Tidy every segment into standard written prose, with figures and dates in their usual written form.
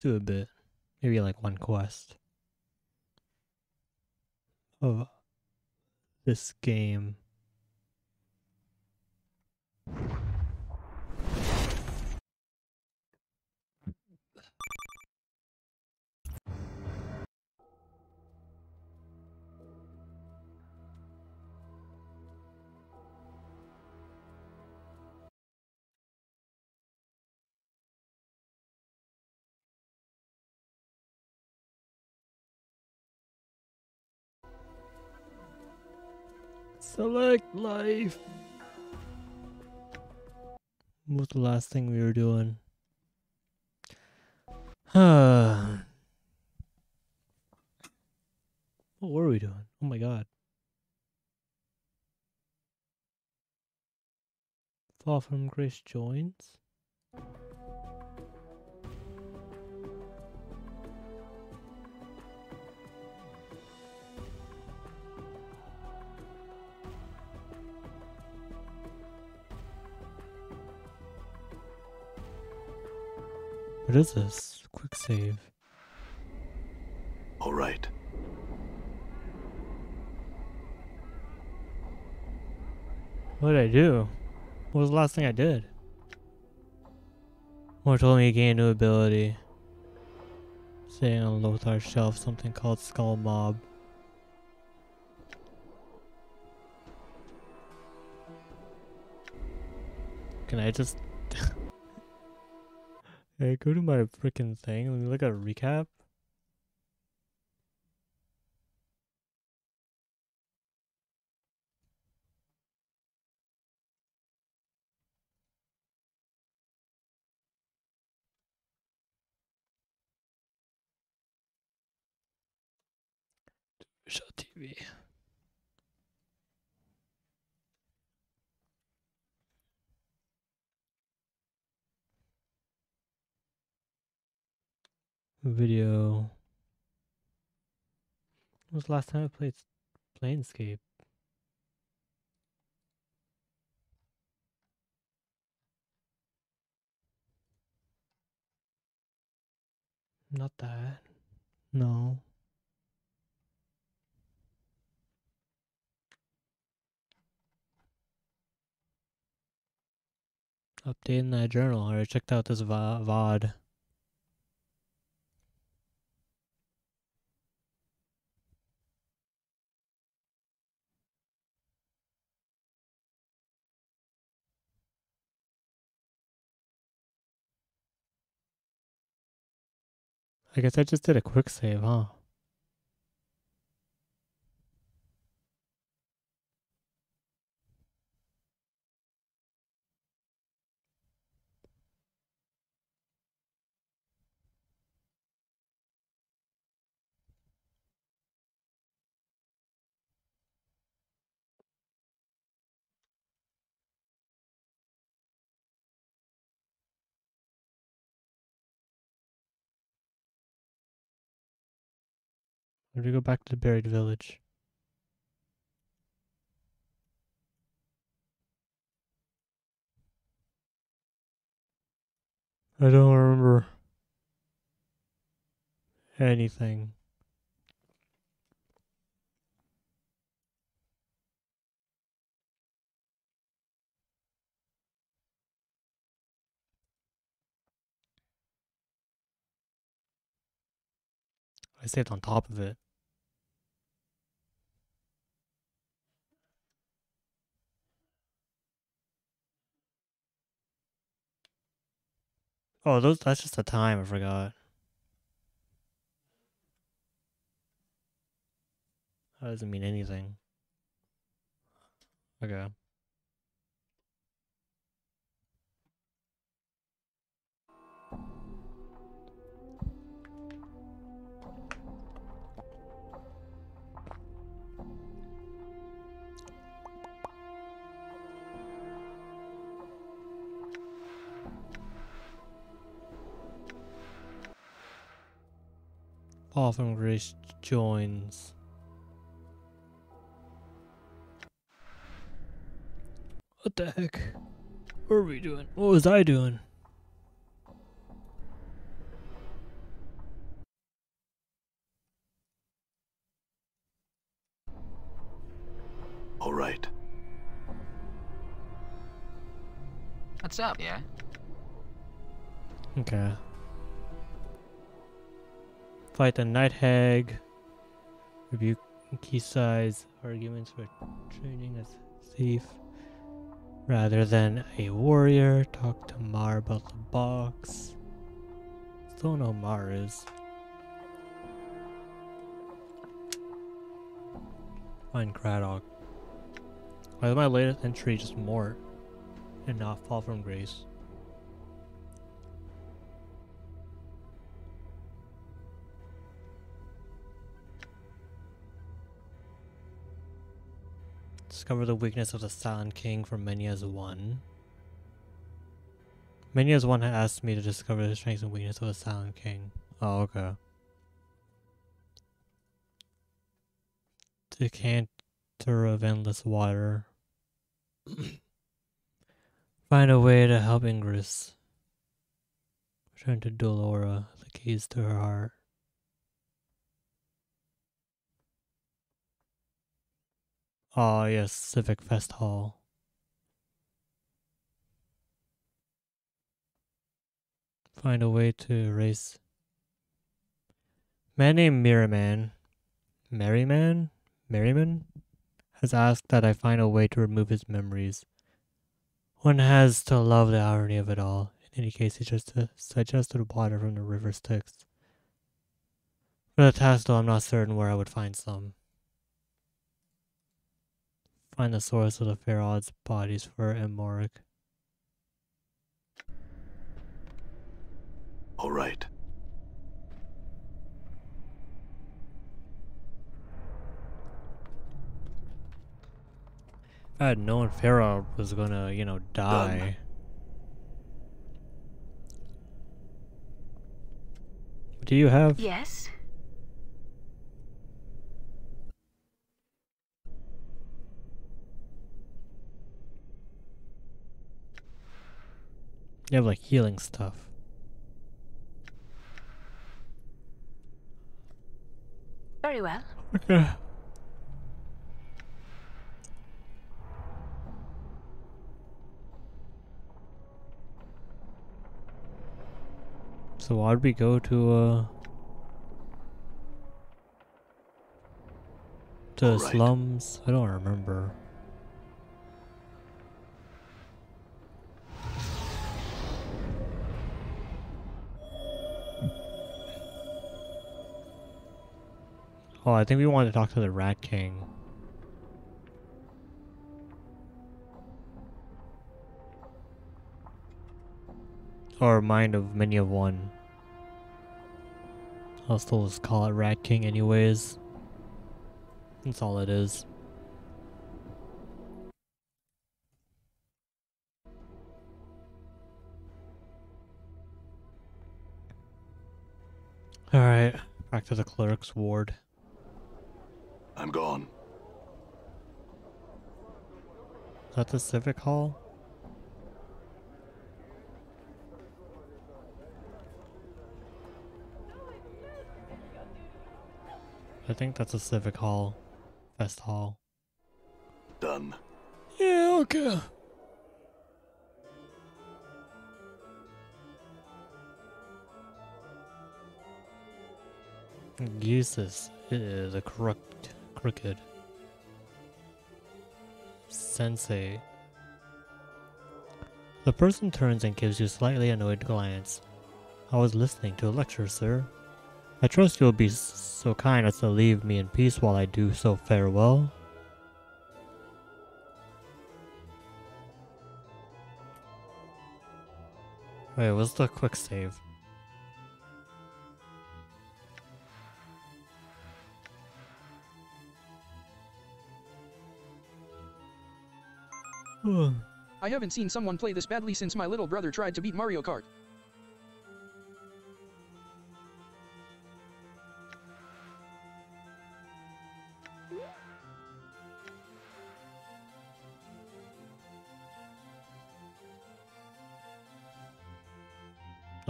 Do a bit. Maybe like one quest of this game. Select life. What was the last thing we were doing? What were we doing? Oh my god. Fall from Grace joins? What is this? Quick save. All right. What did I do? What was the last thing I did? Or told me to gain a new ability. Saying on Lothar's shelf something called Skull Mob. Can I just hey, go to my freaking thing? Let me look at a recap. Show TV. Video. When was the last time I played Planescape? Not that. No. Updating that journal. I already checked out this VOD. I guess I just did a quick save, huh? Where do we go back to the buried village? I don't remember anything. I saved on top of it. Oh, that's just the time, I forgot. That doesn't mean anything. Okay. Paul from Grace joins. What the heck? What were we doing? What was I doing? All right. What's up, yeah? Okay. Fight the Night Hag. Review key size arguments for training as thief rather than a warrior. Talk to Mar about the box. Still don't know who Mar is. Find Craddock. Why is my latest entry just Mort and not Fall from Grace? Discover the weakness of the Silent King from Menya's 1. Menya's 1 had asked me to discover the strengths and weakness of the Silent King. Oh, okay. Decanter of Endless Water. Find a way to help Ingress. Return to Dolora, the keys to her heart. Oh, yes, Civic Fest Hall. Find a way to erase. Man named Merryman has asked that I find a way to remove his memories. One has to love the irony of it all. In any case, he just suggested water from the river Styx. For the task, though, I'm not certain where I would find some. Find the source of the Pharaoh's bodies for Emoric. All right. If I had known Pharaoh was gonna, die. What do you have? Yes? You have like healing stuff. Very well. Okay. So why'd we go to the All right. slums? I don't remember. Oh, I think we wanted to talk to the Rat King. Or Mind of Many of One. I'll still just call it Rat King anyways. That's all it is. Alright, back to the cleric's ward. I'm gone. Is that the Civic Hall? I think that's a Civic Hall. Fest Hall. Done. Yeah, okay. Jesus, it is a crooked. Sensei. The person turns and gives you a slightly annoyed glance. I was listening to a lecture, sir. I trust you'll be so kind as to leave me in peace while I do so farewell. Wait, what's the quick save? I haven't seen someone play this badly since my little brother tried to beat Mario Kart.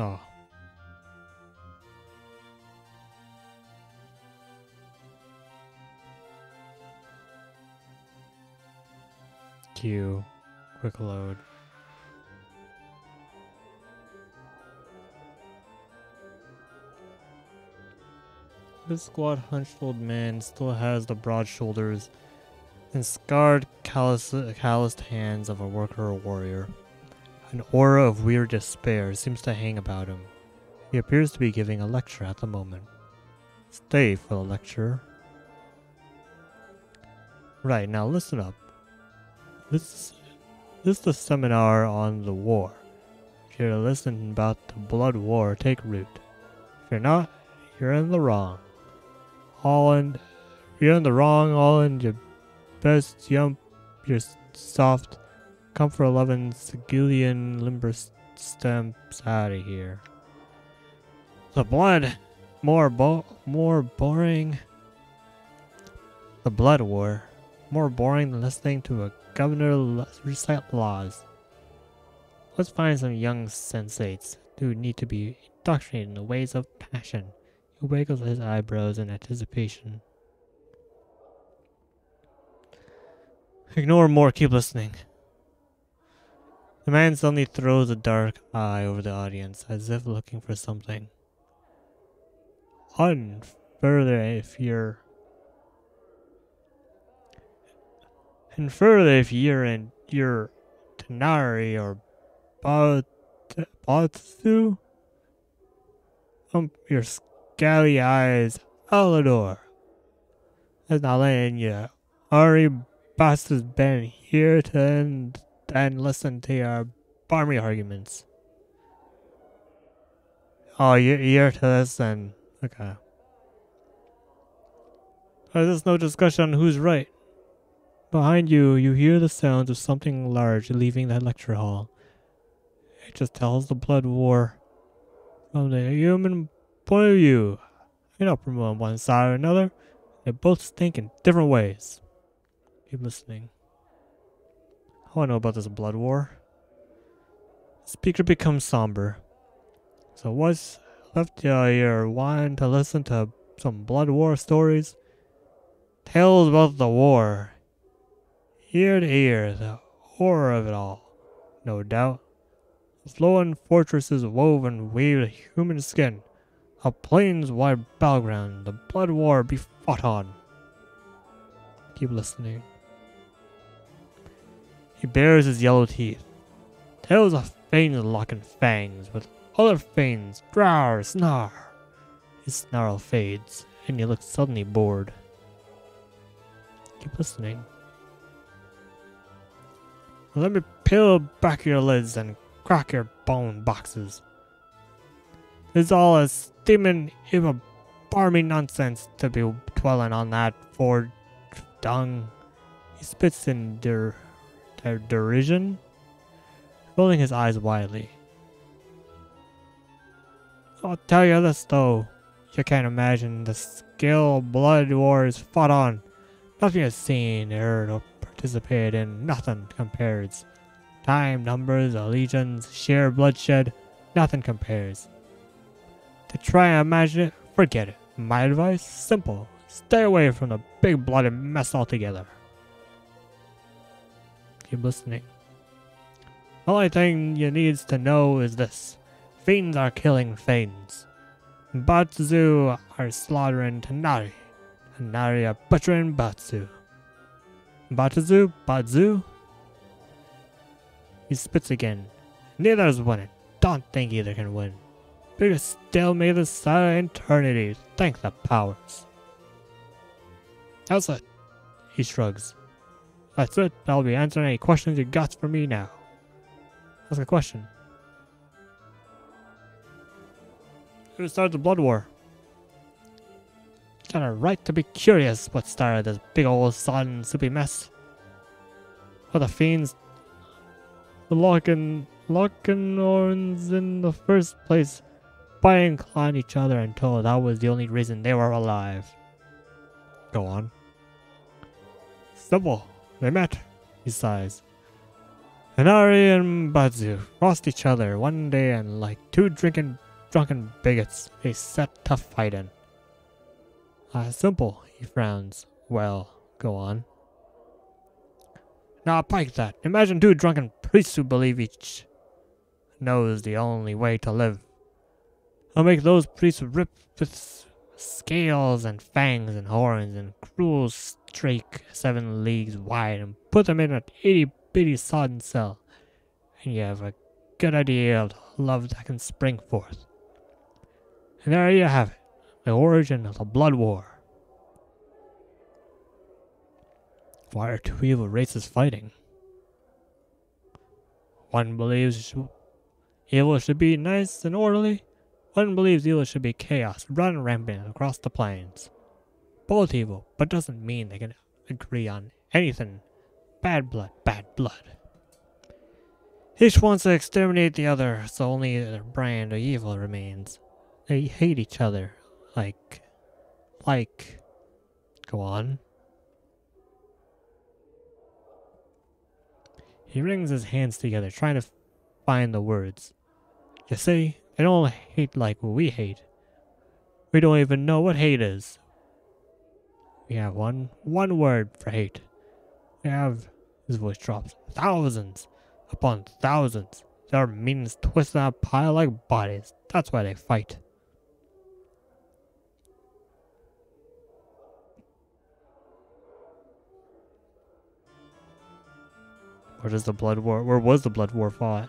Oh. queue. Quick load. This squat hunched old man still has the broad shoulders and scarred, calloused hands of a worker or warrior. An aura of weird despair seems to hang about him. He appears to be giving a lecture at the moment. Stay for the lecture. Right, now listen up. This is the seminar on the war. If you're to listen about the blood war, take root. If you're not, you're in the wrong. You're in the wrong, all in your best yump, your soft, comfort loving Sigillian limber stamps out of here. The blood, more boring. The blood war, more boring than listening to a governor recite laws. Let's find some young sensates who need to be indoctrinated in the ways of passion. He wiggles his eyebrows in anticipation. Ignore more, keep listening. The man suddenly throws a dark eye over the audience, as if looking for something. Further if you're in your Tanari or Batsu, your scally eyes, Alador. That's not letting you. Ari Bast has been here to end and listen to your barmy arguments. Oh, you're here to listen. Okay. There's no discussion on who's right. Behind you, you hear the sounds of something large leaving the lecture hall. It just tells the blood war. From the human point of view, you're not from one side or another. They both stink in different ways. Keep listening. How I know about this blood war? The speaker becomes somber. So what's left here wanting to listen to some blood war stories? Tales about the war. Ear to ear, the horror of it all. No doubt. The flowing fortresses wove and weaved human skin. A plains-wide battleground, the blood war be fought on. Keep listening. He bares his yellow teeth. Tales of Fanes locking fangs with other Fanes. Growl, snarl. His snarl fades, and he looks suddenly bored. Keep listening. Let me peel back your lids and crack your bone boxes. It's all a steaming heap of barmy nonsense to be dwelling on that forged dung. He spits in derision, rolling his eyes widely. I'll tell you this though, you can't imagine the scale blood wars fought on. Nothing you've seen, heard, or participated in, nothing compares. Time, numbers, legions, sheer bloodshed, nothing compares. To try and imagine it, forget it. My advice, simple. Stay away from the big bloody mess altogether. Keep listening. The only thing you need to know is this. Fiends are killing Fiends. Batsu are slaughtering Tanari. Tanari are butchering Batsu. Batsu? He spits again. Neither's winning. Don't think either can win. Biggest stalemate this side of eternity. Thank the powers. That's it. He shrugs. That's it. I'll be answering any questions you got for me now. Ask a question. Who started the blood war? Got a right to be curious what started this big old sodden soupy mess. Well, the fiends, the Lochinors in the first place, biting and clawing each other until that was the only reason they were alive. Go on. Simple. They met. He sighs. Tanari and Batsu crossed each other one day and like two drunken bigots, they set to fighting. Simple, he frowns. Well, go on. Now pike that. Imagine two drunken priests who believe each knows the only way to live. I'll make those priests rip with scales and fangs and horns and cruel strake 7 leagues wide and put them in an itty-bitty sodden cell. And you have a good idea of the love that can spring forth. And there you have it, the origin of the Blood War. Why are two evil races fighting? One believes evil should be nice and orderly. One believes evil should be chaos, run rampant across the plains. Both evil, but doesn't mean they can agree on anything. Bad blood, bad blood. Each wants to exterminate the other, so only their brand of evil remains. They hate each other, like, go on. He wrings his hands together, trying to find the words. You see, they don't hate like we hate. We don't even know what hate is. We have one word for hate. We have, his voice drops, thousands upon thousands. Their meanings twist in a pile like bodies. That's why they fight. Where was the Blood War fought?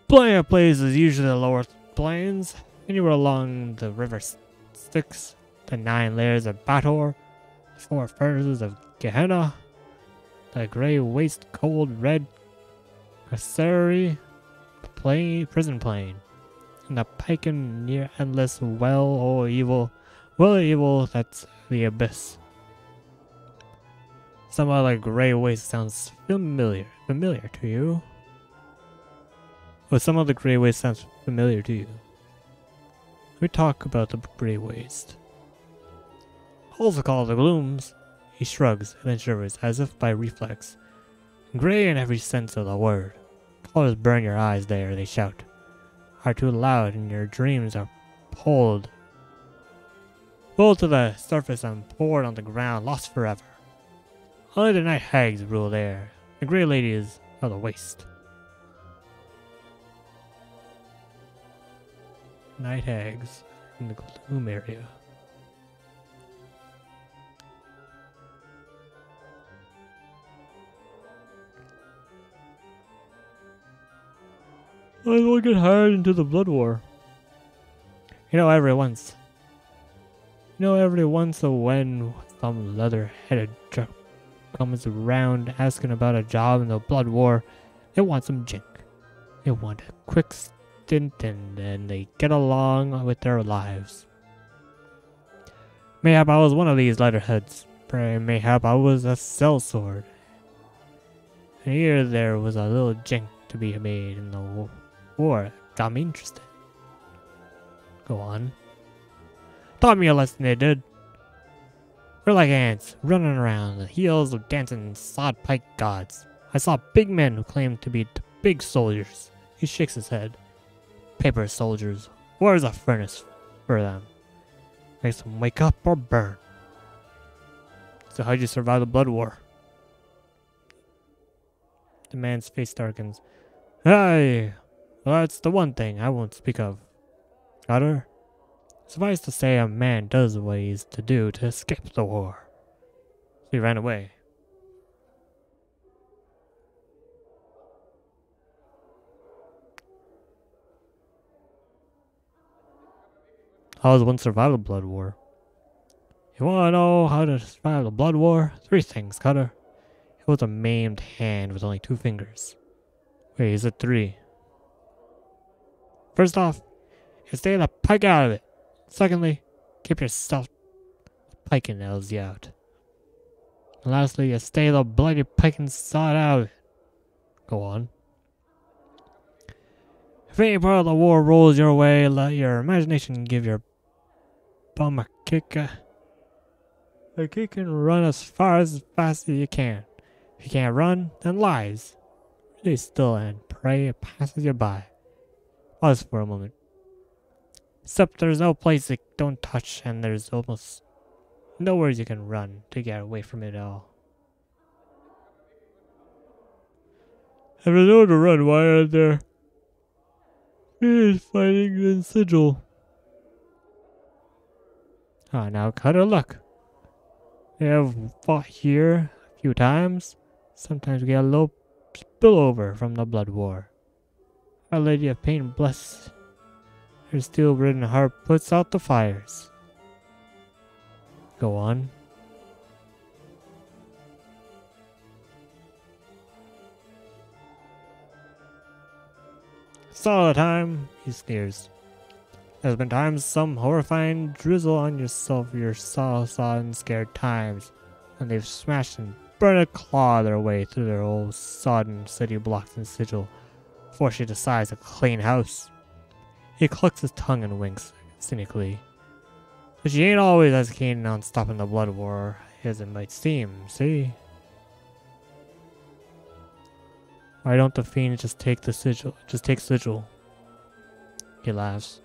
Plenty of places, usually the lower plains, anywhere along the river Styx, the 9 layers of Bator, the 4 furnaces of Gehenna, the grey waste cold red Cassari, the prison plain, and the piken near endless well of evil, that's the abyss. Some other grey waste sounds familiar to you. Oh, some other grey waste sounds familiar to you. We talk about the grey waste. Also called the glooms. He shrugs and then shivers as if by reflex. Grey in every sense of the word. Colors burn your eyes there, they shout. Are too loud and your dreams are pulled to the surface and poured on the ground, lost forever. Only the night hags rule there. The grey ladies of the waste. Night hags in the gloom area. I will get hired into the Blood War. Every once a when some leather-headed jerk comes around asking about a job in the Blood War, they want some jink. They want a quick stint and then they get along with their lives. Mayhap I was one of these letterheads. Mayhap I was a sellsword. And here there was a little jink to be made in the war. Got me interested. Go on. Taught me a lesson, they did. We're like ants, running around the heels of dancing sod pike gods. I saw big men who claimed to be big soldiers. He shakes his head. Paper soldiers. Where's a furnace for them? Makes them wake up or burn. So how'd you survive the Blood War? The man's face darkens. Hey! Well, that's the one thing I won't speak of. Cutter? Suffice to say, a man does what he's to do to escape the war. So he ran away. How does one survive the Blood War? You wanna know how to survive the Blood War? 3 things, Cutter. It was a maimed hand with only 2 fingers. Wait, is it 3? First off, you stay the pike out of it. Secondly, keep yourself piking nails you out. And lastly, you stay the bloody piking sod out of it. Go on. If any part of the war rolls your way, let your imagination give your bum a kick. A kick and run as fast as you can. If you can't run, then lies. Stay still and pray it passes you by. Pause for a moment. Except there's no place it don't touch and there's almost nowhere you can run to get away from it all. If there's nowhere to run, why aren't there fiends fighting in Sigil? Ah, now Cutter, look. They have fought here a few times. Sometimes we get a little spillover from the blood war. Our Lady of Pain, bless her steel-ridden heart, puts out the fires. Go on. All the time, he sneers. There's been times some horrifying drizzle on yourself your sodden scared times, and they've smashed and burned a claw their way through their old sodden city blocks and Sigil, before she decides to clean house. He clucks his tongue and winks cynically. But she ain't always as keen on stopping the blood war as it might seem, see? Why don't the fiends just take the Sigil? Just take Sigil. He laughs,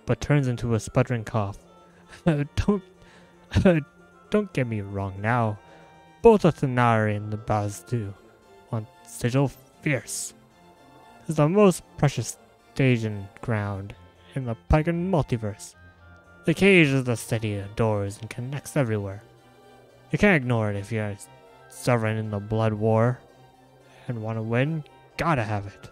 but turns into a sputtering cough. Don't get me wrong now. Both the Thenari and the Bazdu want Sigil fierce. It's the most precious staging ground in the pagan multiverse. The cage is the city of doors and connects everywhere. You can't ignore it if you're sovereign in the blood war and want to win. Gotta have it.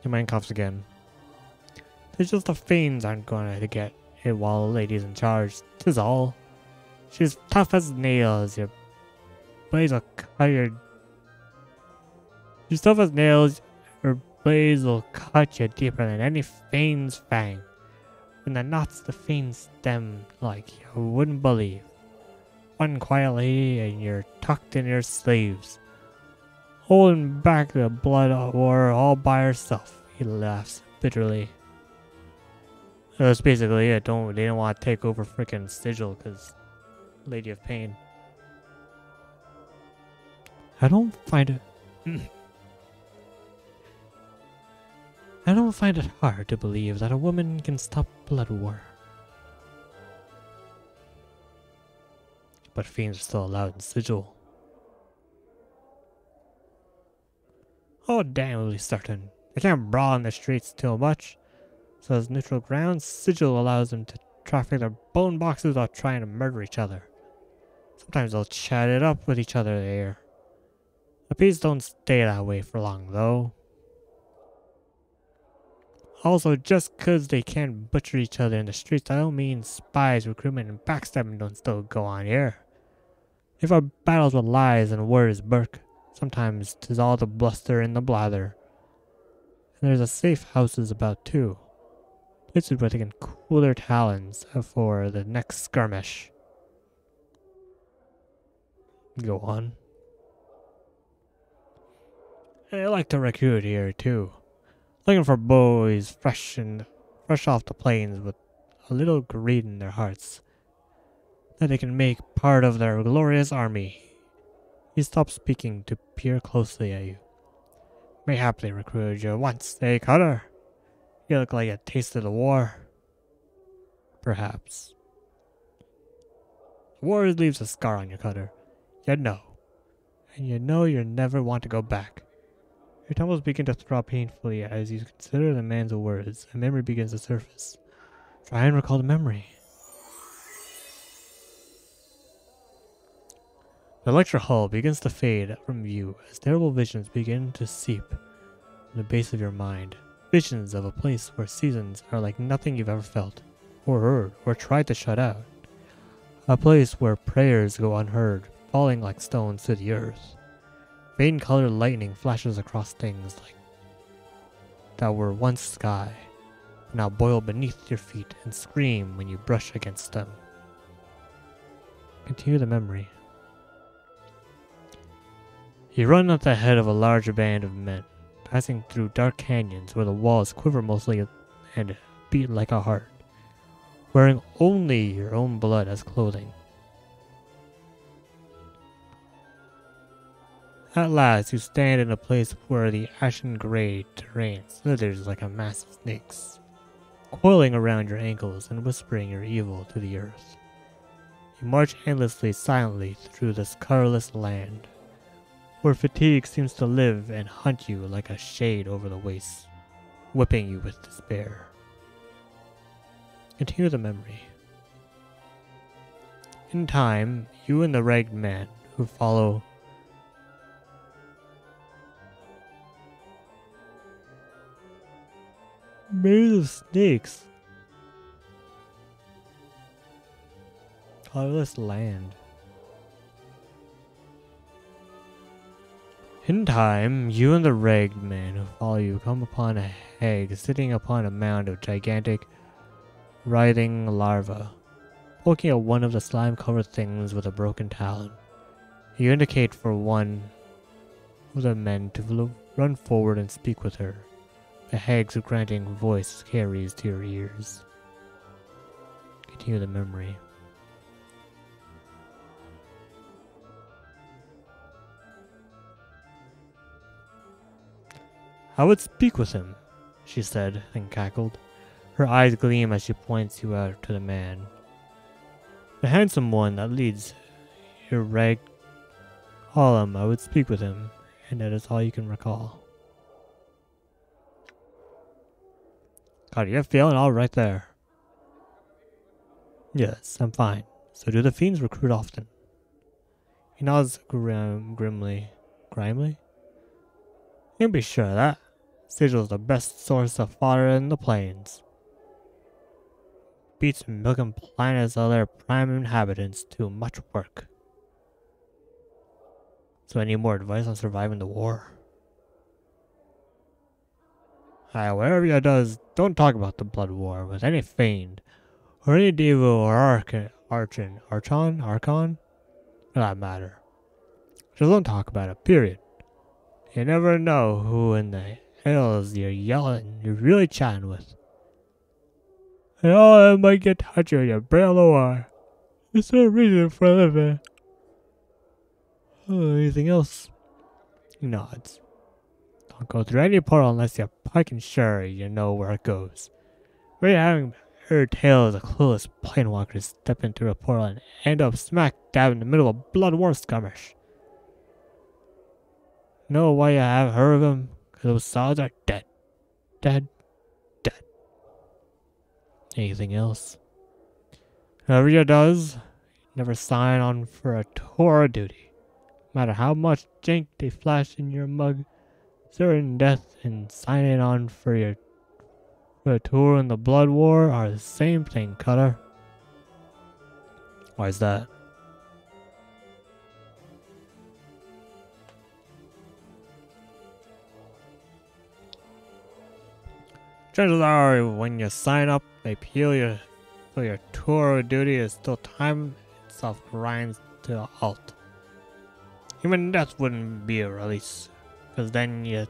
Your mind coughs again. It's just the fiends aren't going to get it while the lady's in charge. 'Tis all. She's tough as nails. Your blades will cut your... She's tough as nails. Her blades will cut you deeper than any fiend's fang. And the knots the fiends stem like you wouldn't believe. One quiet lady and you're tucked in your sleeves, holding back the blood war all by herself. He laughs bitterly. That's basically it. They don't want to take over freaking Sigil because Lady of Pain. I don't find it hard to believe that a woman can stop blood war. But fiends are still allowed in Sigil. Oh, damnably certain. They can't brawl in the streets too much. So as neutral ground, Sigil allows them to traffic their bone boxes without trying to murder each other. Sometimes they'll chat it up with each other there. The peace don't stay that way for long, though. Also, just 'cause they can't butcher each other in the streets, that don't mean spies, recruitment, and backstabbing don't still go on here. If our battles with lies and words burk, sometimes 'tis all the bluster and the blather. And there's a safe houses about too. Places where they can cool their talons for the next skirmish. Go on. And I like to recruit here too. Looking for boys fresh off the plains with a little greed in their hearts that they can make part of their glorious army. He stops speaking to peer closely at you. Mayhap they recruited you once, eh, Cutter? You look like you tasted the war. Perhaps. The war leaves a scar on you, Cutter. You know. And you know you never want to go back. Your temples begin to throb painfully as you consider the man's words. A memory begins to surface. Try and recall the memory. The lecture hall begins to fade from view as terrible visions begin to seep in the base of your mind. Visions of a place where seasons are like nothing you've ever felt, or heard, or tried to shut out. A place where prayers go unheard, falling like stones to the earth. Vein-colored lightning flashes across things like that were once sky, now boil beneath your feet and scream when you brush against them. Continue the memory. You run at the head of a large band of men, passing through dark canyons where the walls quiver mostly and beat like a heart, wearing only your own blood as clothing. At last, you stand in a place where the ashen gray terrain slithers like a mass of snakes. coiling around your ankles and whispering your evil to the earth. You march endlessly silently through this colorless land, where fatigue seems to live and hunt you like a shade over the wastes, whipping you with despair. Continue the memory. In time, you and the ragged man who follow made of snakes. Colorless land. In time, you and the ragged man who follow you come upon a hag sitting upon a mound of gigantic, writhing larvae, poking at one of the slime-covered things with a broken talon. You indicate for one of the men to run forward and speak with her. The hag's granting voice carries to your ears. Continue the memory. I would speak with him, she said, and cackled. Her eyes gleam as she points you out to the man. The handsome one that leads your ragged column. I would speak with him, and that is all you can recall. God, you're feeling all right there. Yes, I'm fine. So do the fiends recruit often? He nods grimly. You can be sure of that. Sigil's the best source of fodder in the plains. Beats milking planets of their prime inhabitants to much work. So any more advice on surviving the war? Whatever you does, don't talk about the blood war with any fiend, or any devo or archon, for that matter. Just don't talk about it, period. You never know who in the hills you're really chatting with. And all that might get touchy on your brain or it's a reason for living. Anything else? He nods. Don't go through any portal unless you're fucking sure you know where it goes. We haven't heard tales of clueless planewalkers step into a portal and end up smack dab in the middle of a blood war skirmish. Know why you haven't heard of them? Because those sods are dead. Dead. Anything else? Whoever you does, never sign on for a tour of duty. No matter how much jank they flash in your mug, certain death and signing on for a tour in the blood war are the same thing, Cutter. Why is that? Chances are, when you sign up, they peel you so your tour of duty is still time itself grinds to a halt. Human death wouldn't be a release, because then you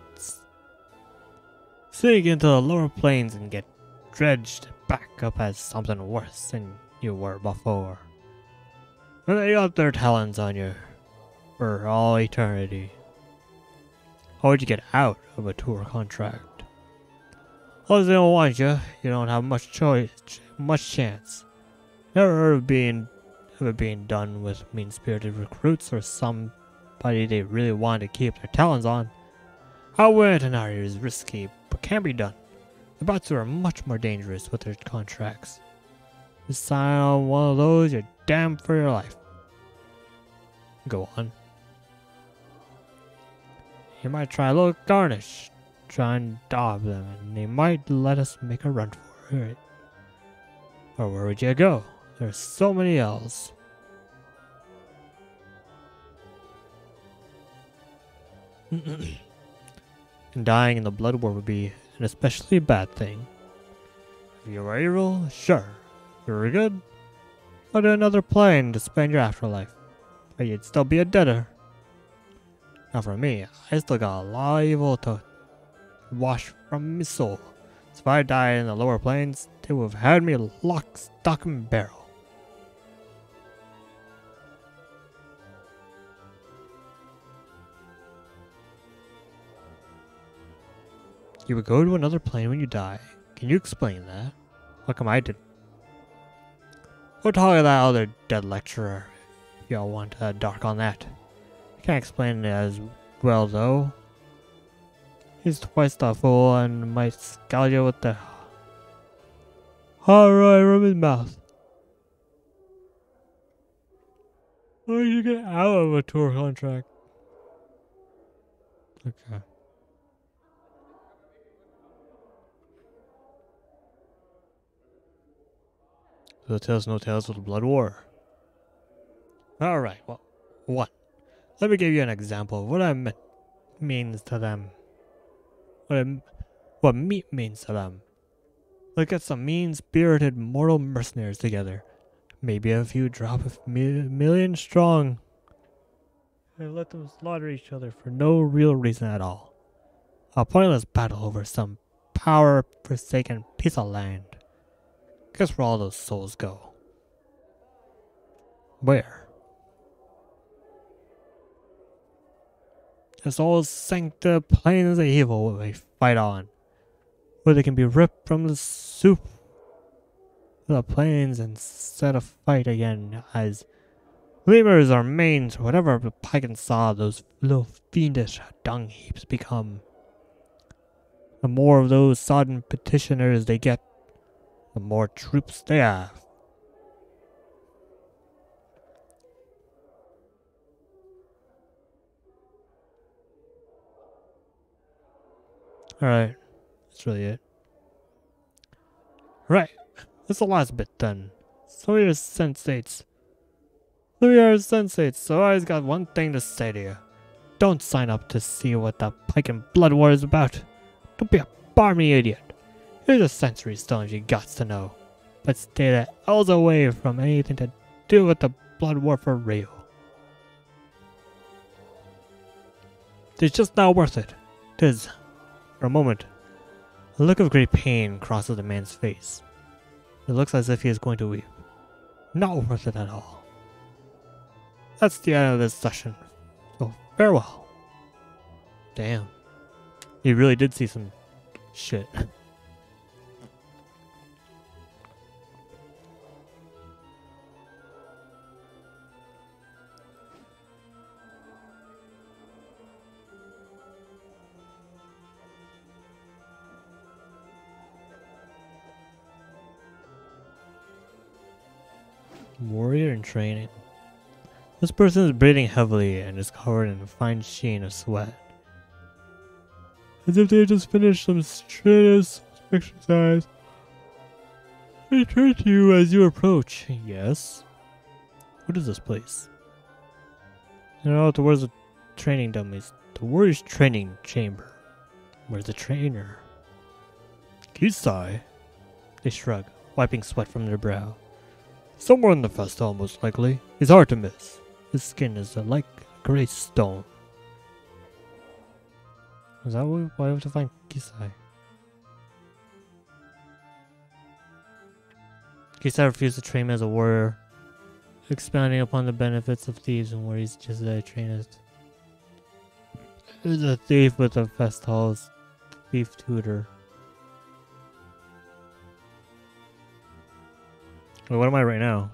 sink into the lower planes and get dredged back up as something worse than you were before. And they got their talons on you for all eternity. How would you get out of a tour contract? Unless they don't want you, you don't have much chance. Never heard of it being done with mean-spirited recruits or somebody they really want to keep their talons on. How Tenari is risky, but can be done. The Batsu are much more dangerous with their contracts. You sign on one of those, you're damned for your life. Go on. You might try a little garnish. Try and daub them, and they might let us make a run for it. Or where would you go? There's so many L's. And dying in the blood war would be an especially bad thing. If you were evil, sure. If you were good, go to another plane to spend your afterlife. But you'd still be a debtor. Now for me, I still got a lot of evil to wash from my soul. So if I died in the lower planes, they would have had me lock, stock, and barrel. You would go to another plane when you die. Can you explain that? How come I did? We'll talk to that other dead lecturer. If y'all want dark on that. I can't explain it as well though. He's twice the fool and might scowl you with the horror from his mouth. Why did you get out of a tour contract? Okay. So tales, no tales of the Blood War. Alright, well, one. Let me give you an example of what means to them. What meat means to them. Let's get some mean-spirited mortal mercenaries together. Maybe a few drop of million strong. And let them slaughter each other for no real reason at all. A pointless battle over some power-forsaken piece of land. Guess where all those souls go? Where? The souls sink to the plains of evil where they fight on. Where they can be ripped from the soup of the plains and set a fight again as lemurs or manes or whatever the Python saw those little fiendish dung heaps become. The more of those sodden petitioners they get, the more troops they have. Alright, that's really it. Right, that's the last bit then. Some of your sensates, so I just got one thing to say to you. Don't sign up to see what the Pike and Blood War is about. Don't be a barmy idiot. Here's a sensory stone if you gots to know. But stay the hells away from anything to do with the Blood War for real. It's just not worth it. 'Tis. For a moment, a look of great pain crosses the man's face. It looks as if he is going to weep. Not worth it at all. That's the end of this session. So farewell. Damn. He really did see some shit. Warrior in training. This person is breathing heavily and is covered in a fine sheen of sweat. As if they had just finished some strenuous exercise. They turn to you as you approach. Yes? What is this place? You know, towards the training dummies. The warrior's training chamber. Where's the trainer? Kisai? They shrug, wiping sweat from their brow. Somewhere in the festival, most likely. He's hard to miss. His skin is like a grey stone. Is that why we have to find Kisai? Kisai refused to train as a warrior, expounding upon the benefits of thieves and where he's just a trainer. He's a thief with a festival's thief tutor. Wait, what am I right now?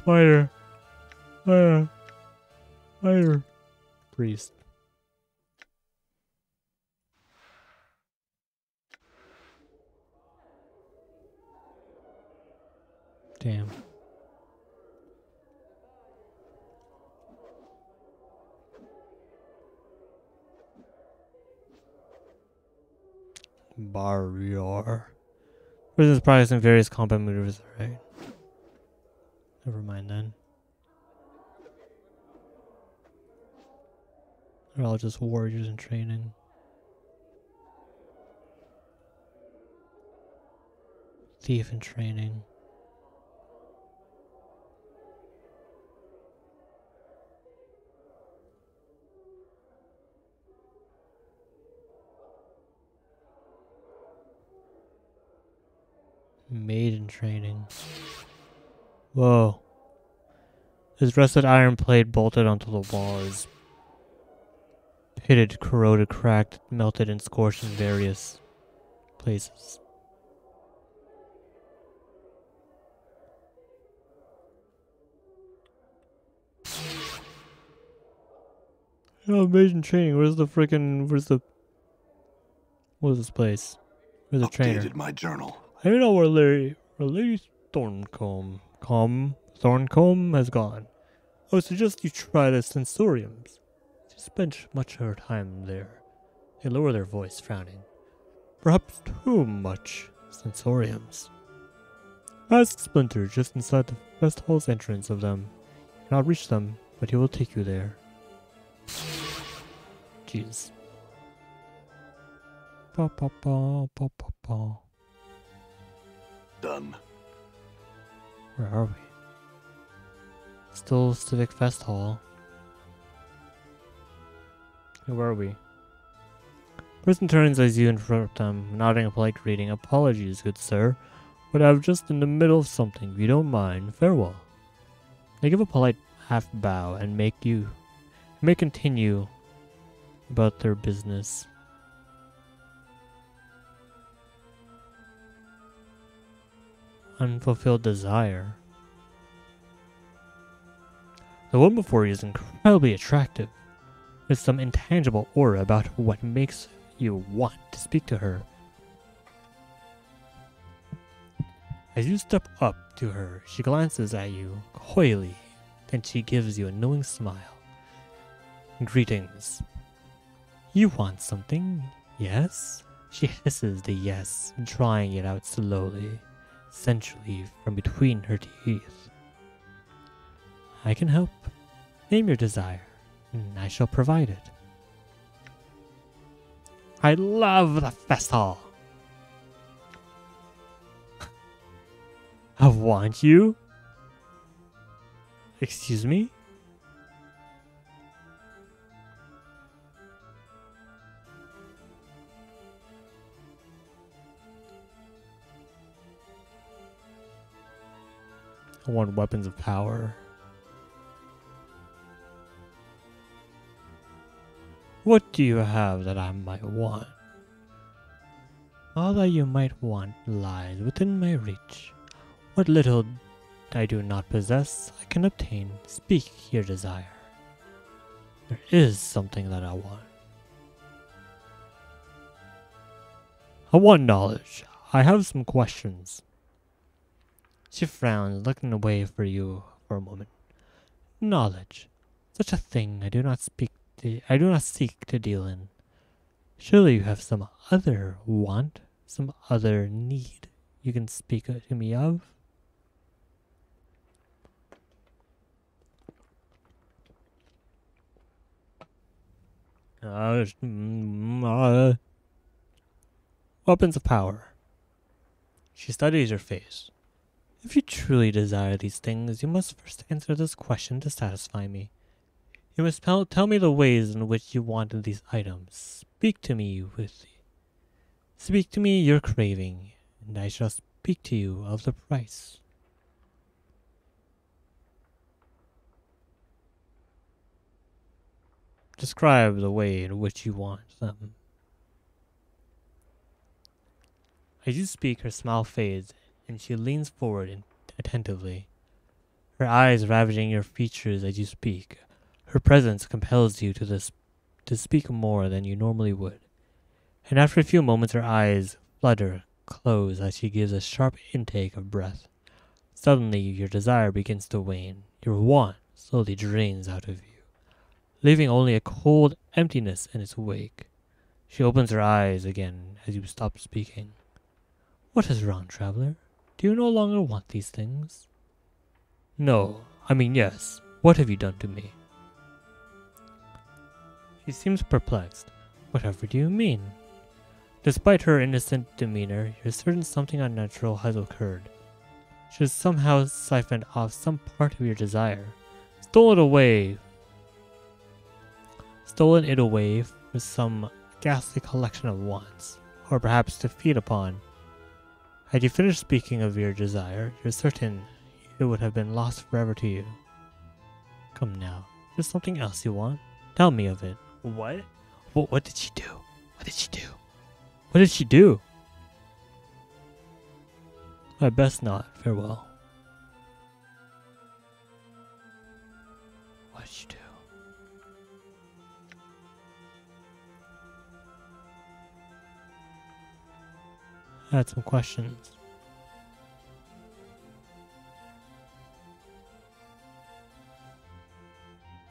Fighter. Fighter. Priest. Damn. Barrier. Prison's practicing various combat maneuvers, right? Never mind then. They're all just warriors in training. Thief in training. Maiden training. Whoa. His rusted iron plate bolted onto the wall is pitted, corroded, cracked, melted, and scorched in various places. Oh, maiden training. Where's the what is this place? Where's the trainer? Updated my journal. I don't know where Lady Thorncombe has gone. I would suggest you try the sensoriums. She spent much of her time there. They lower their voice, frowning. Perhaps too much sensoriums. Ask Splinter just inside the West Hall's entrance of them. You cannot reach them, but he will take you there. Jeez. Ba ba ba ba ba ba. Done. Where are we? Still Civic Fest Hall. Where are we? Person turns as you interrupt them, nodding a polite greeting. Apologies, good sir, but I'm just in the middle of something. If you don't mind, farewell. They give a polite half bow and may continue about their business. Unfulfilled desire. The woman before you is incredibly attractive, with some intangible aura about what makes you want to speak to her. As you step up to her, she glances at you coyly, then she gives you a knowing smile. Greetings. You want something, yes? She hisses the yes, drawing it out slowly, sensually from between her teeth. I can help. Name your desire, and I shall provide it. I love the fest hall. I want you? Excuse me? I want weapons of power. What do you have that I might want? All that you might want lies within my reach. What little I do not possess, I can obtain. Speak your desire. There is something that I want. I want knowledge. I have some questions. She frowns, looking away for you for a moment. Knowledge. Such a thing I do not seek to deal in. Surely you have some other want, some other need you can speak to me of? Weapons of power. She studies your face. If you truly desire these things, you must first answer this question to satisfy me. You must tell me the ways in which you wanted these items. Speak to me your craving, and I shall speak to you of the price. Describe the way in which you want them. As you speak, her smile fades, and she leans forward attentively, her eyes ravaging your features as you speak. Her presence compels you to speak more than you normally would, and after a few moments her eyes flutter close as she gives a sharp intake of breath. Suddenly your desire begins to wane. Your want slowly drains out of you, leaving only a cold emptiness in its wake. She opens her eyes again as you stop speaking. What is wrong, traveler? Do you no longer want these things? No, I mean yes. What have you done to me? She seems perplexed. Whatever do you mean? Despite her innocent demeanor, you're certain something unnatural has occurred. She has somehow siphoned off some part of your desire, stolen it away for some ghastly collection of wants, or perhaps to feed upon. Had you finished speaking of your desire, you're certain it would have been lost forever to you. Come now, if there's something else you want, tell me of it. What? What did she do? What did she do? What did she do? I best not. Farewell. What did she do? I had some questions.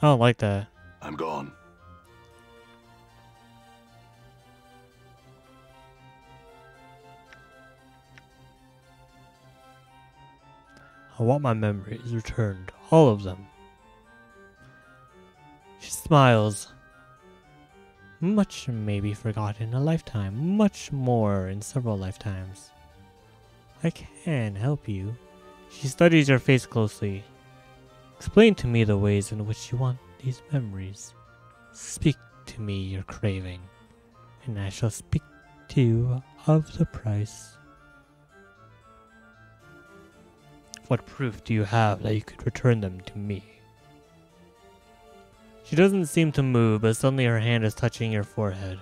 I don't like that. I'm gone. I want my memories returned. All of them. She smiles. Much may be forgotten in a lifetime. Much more in several lifetimes. I can help you. She studies your face closely. Explain to me the ways in which you want these memories. Speak to me your craving, and I shall speak to you of the price. What proof do you have that you could return them to me? She doesn't seem to move, but suddenly her hand is touching your forehead.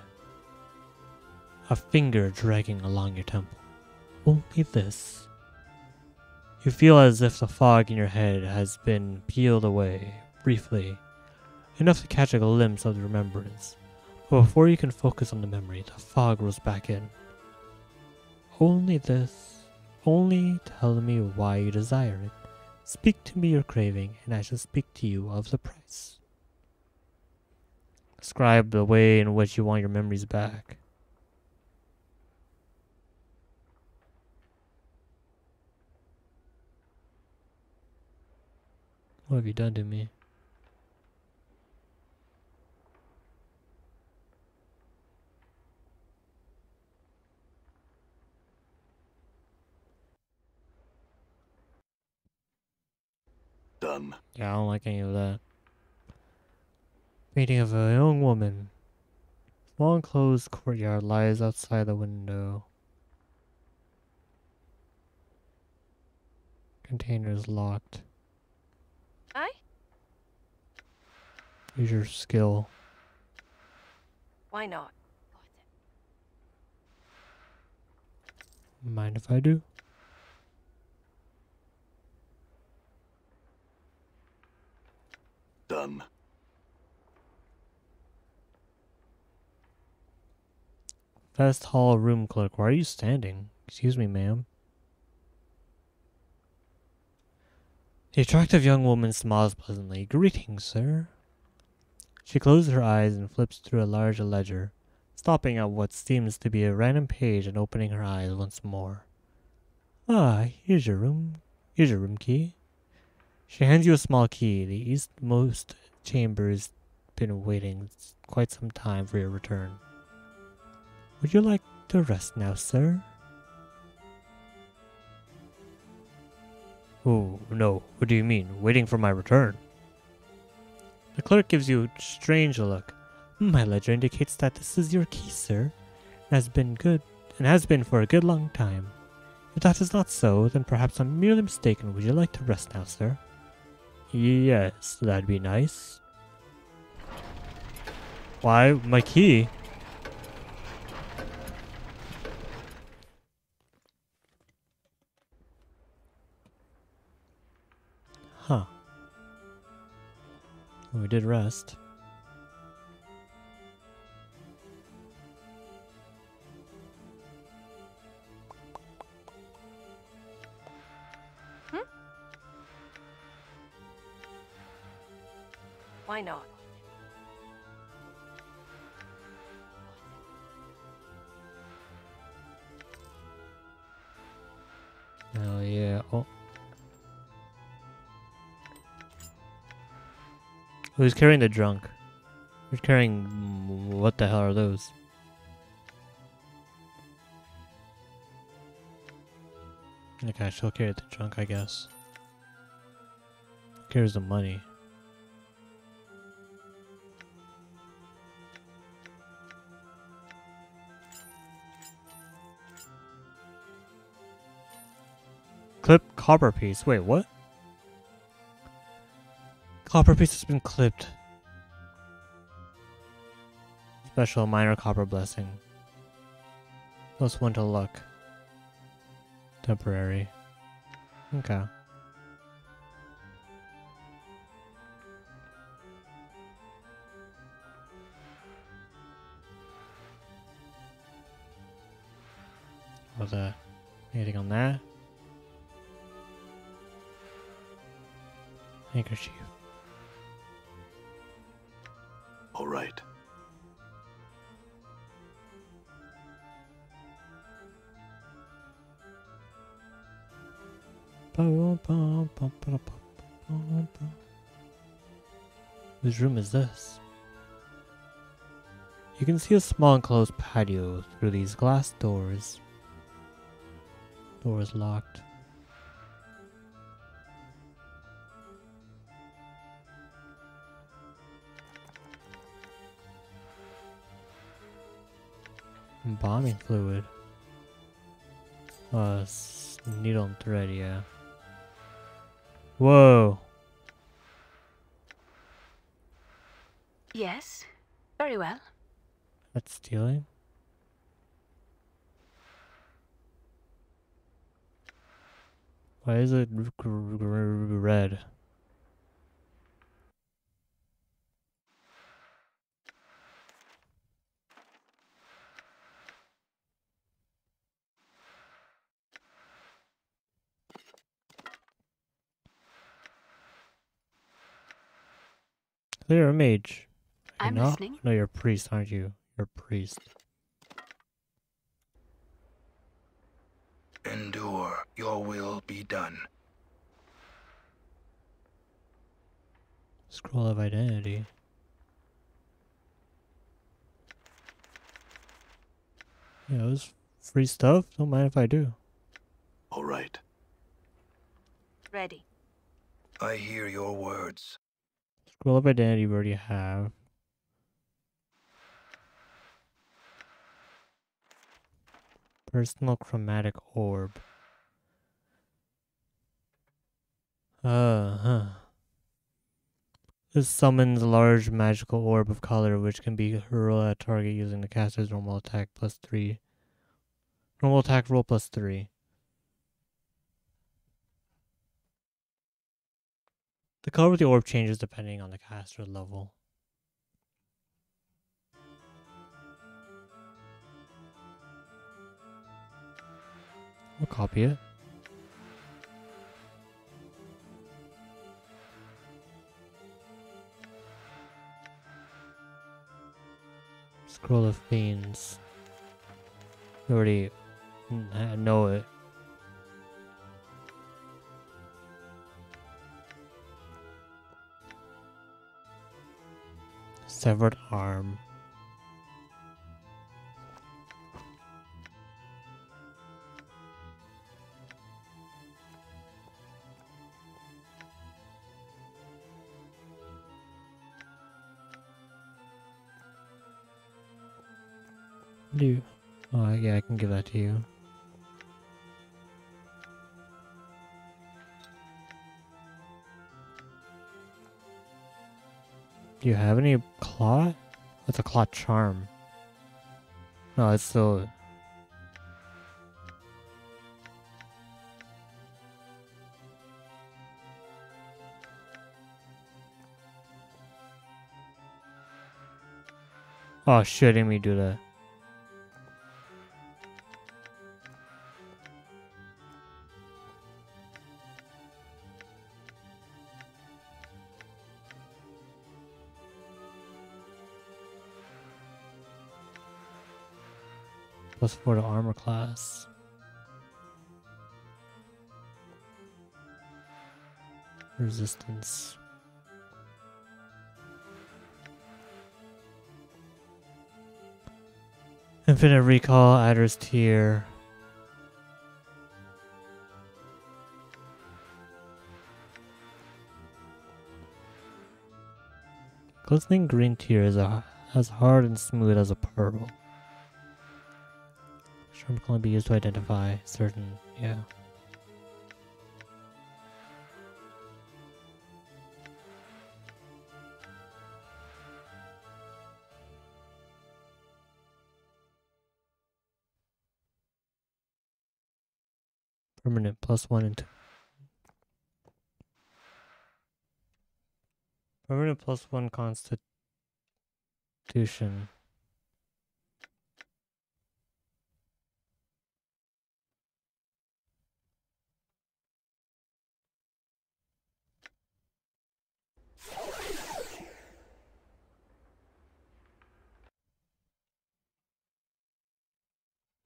A finger dragging along your temple. Only this. You feel as if the fog in your head has been peeled away, briefly, enough to catch a glimpse of the remembrance. But before you can focus on the memory, the fog rolls back in. Only this. Only tell me why you desire it. Speak to me your craving, and I shall speak to you of the price. Describe the way in which you want your memories back. What have you done to me? Done. Yeah, I don't like any of that. Painting of a young woman. Small enclosed courtyard lies outside the window. Container is locked. Aye? Use your skill. Why not? Mind if I do? Done. Fast hall room clerk, why are you standing? Excuse me, ma'am. The attractive young woman smiles pleasantly. Greetings, sir. She closes her eyes and flips through a large ledger, stopping at what seems to be a random page and opening her eyes once more. Ah, here's your room. Here's your room key. She hands you a small key. The eastmost chamber's been waiting quite some time for your return. Would you like to rest now, sir? Oh, no. What do you mean? Waiting for my return? The clerk gives you a strange look. My ledger indicates that this is your key, sir. It has been for a good long time. If that is not so, then perhaps I'm merely mistaken. Would you like to rest now, sir? Yes, that'd be nice. Why? My key? Huh. We did rest. Why not? Hell yeah. Oh. Who's carrying the drunk? Who's carrying... What the hell are those? Okay, she'll carry the drunk, I guess. Carries the money. Clip copper piece. Wait, what? Copper piece has been clipped. Special minor copper blessing. +1 to luck. Temporary. Okay. What's that? Anything on that? Handkerchief. All right. Whose room is this? You can see a small enclosed patio through these glass doors. Door is locked. Embalming fluid. Needle and thread, yeah. Whoa! Yes. Very well. That's stealing? Why is it red? So you're a mage. I'm No, listening. no, you're a priest, aren't you? You're a priest. Endure, your will be done. Scroll of identity. Yeah, it was free stuff. Don't mind if I do. All right. Ready. I hear your words. Scroll of identity we already have. Personal chromatic orb. This summons a large magical orb of color which can be hurled at a target using the caster's normal attack +3. Normal attack roll +3. The color of the orb changes depending on the caster level. We'll copy it. Scroll of Fiends. You already know it. Severed arm. Do you? Oh, yeah, I can give that to you. Do you have any claw? That's a claw charm. No, it's still. Oh shit, didn't me do that. +4 to armor class. Resistance. Infinite recall, Adder's Tear. Glistening green tear is as hard and smooth as a pearl. Charm can only be used to identify certain, yeah. Permanent +1 into permanent +1 constitution.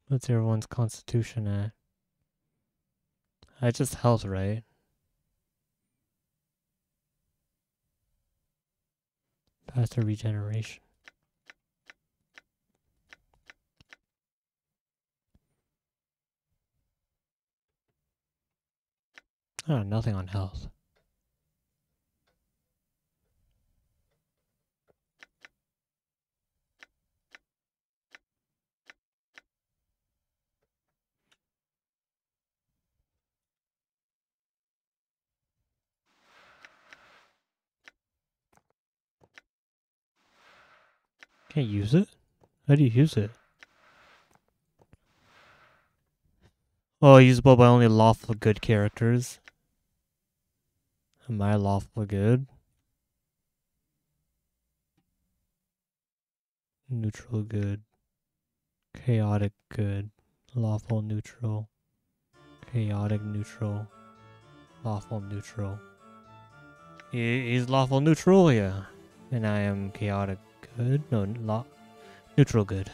What's everyone's constitution at? That's just health, right? Faster regeneration. Oh, nothing on health. Can't use it? How do you use it? Oh, usable by only lawful good characters. Am I lawful good? Neutral good. Chaotic good. Lawful neutral. Chaotic neutral. Lawful neutral. He's lawful neutral, yeah. And I am chaotic good? No, neutral good.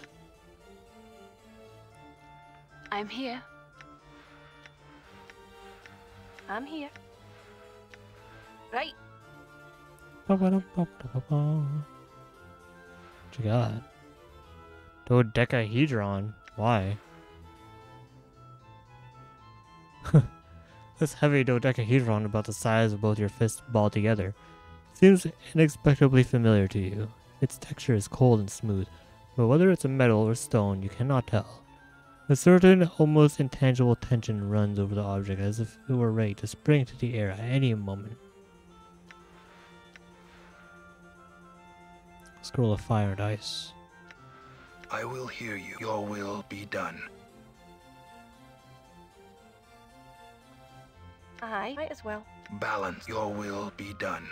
I'm here. I'm here. Right. What you got? Dodecahedron. Why? This heavy dodecahedron about the size of both your fists balled together seems inexplicably familiar to you. Its texture is cold and smooth, but whether it's a metal or stone, you cannot tell. A certain, almost intangible tension runs over the object as if it were ready to spring into the air at any moment. Scroll of fire and ice. I will hear you. Your will be done. Aye, might as well. Balance. Your will be done.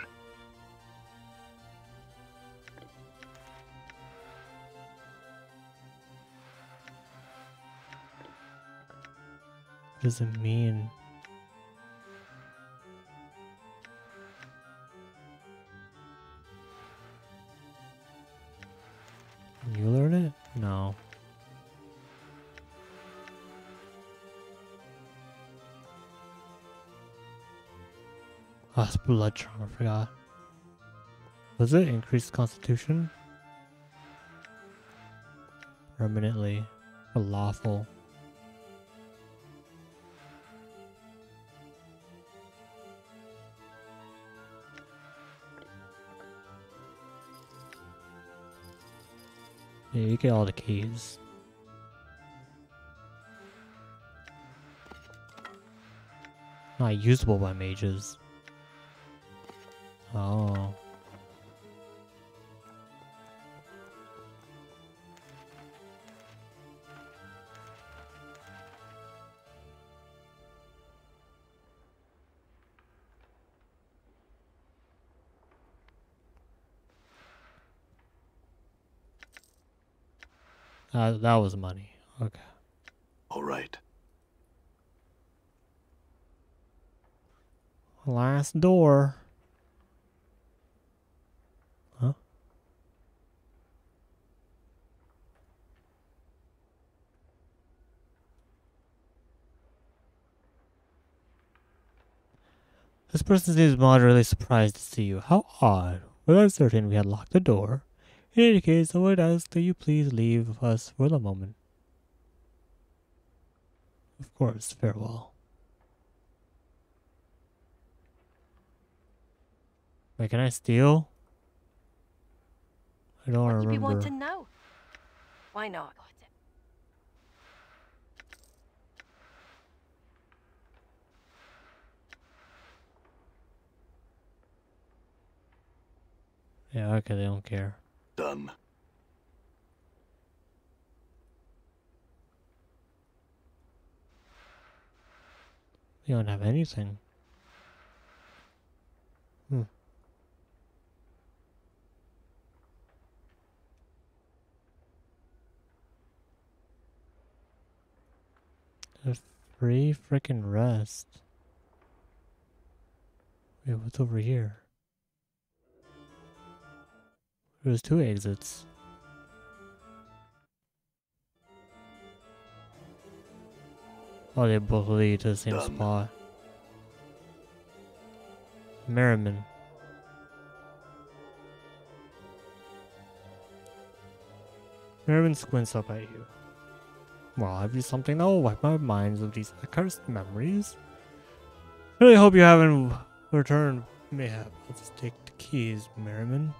What does it mean? Can you learn it? No. Ah, it's blood charm, I forgot. Was it increased constitution? Permanently. Or lawful. Yeah, you get all the keys. Not usable by mages. Oh. That was money. Okay. All right. Last door. Huh? This person seems moderately surprised to see you. How odd. Without certain we had locked the door. In any case, I would ask that you please leave us for the moment. Of course, farewell. Wait, can I steal? I don't What do remember. you want to know? Why not? Yeah, okay, they don't care. Done. You don't have anything. A free frickin' rest. Wait, what's over here? There's 2 exits. Oh, they both lead to the same Done. spot. Merriman. Merriman squints up at you. Well, have you something that will wipe my minds of these accursed memories? Really hope you haven't returned. Mayhap. I'll just take the keys, Merriman.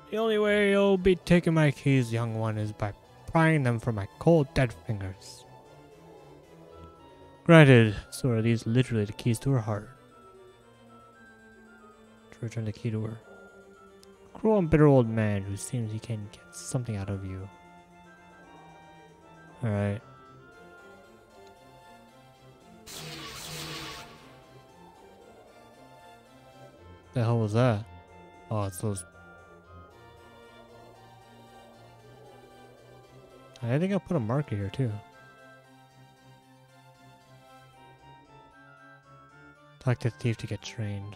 The only way you'll be taking my keys, young one, is by prying them from my cold, dead fingers. Granted, so are these literally the keys to her heart. To return the key to her. Cruel and bitter old man who seems he can get something out of you. Alright. The hell was that? Oh, it's those. I think I'll put a marker here too. Talk to the thief to get trained.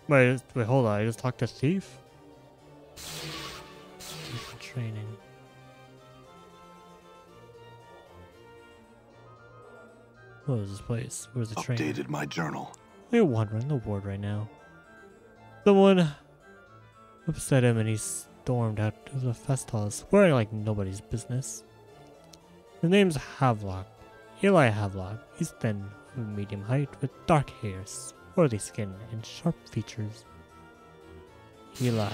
Wait, hold on. I just talked to thief? Training. What is this place? Where's the train? Updated my journal. We're wandering the ward right now. Someone upset him and he stormed out of the festival, swearing like nobody's business. His name's Havelock. Eli Havelock. He's thin, of medium height, with dark hair, swarthy skin, and sharp features. Eli.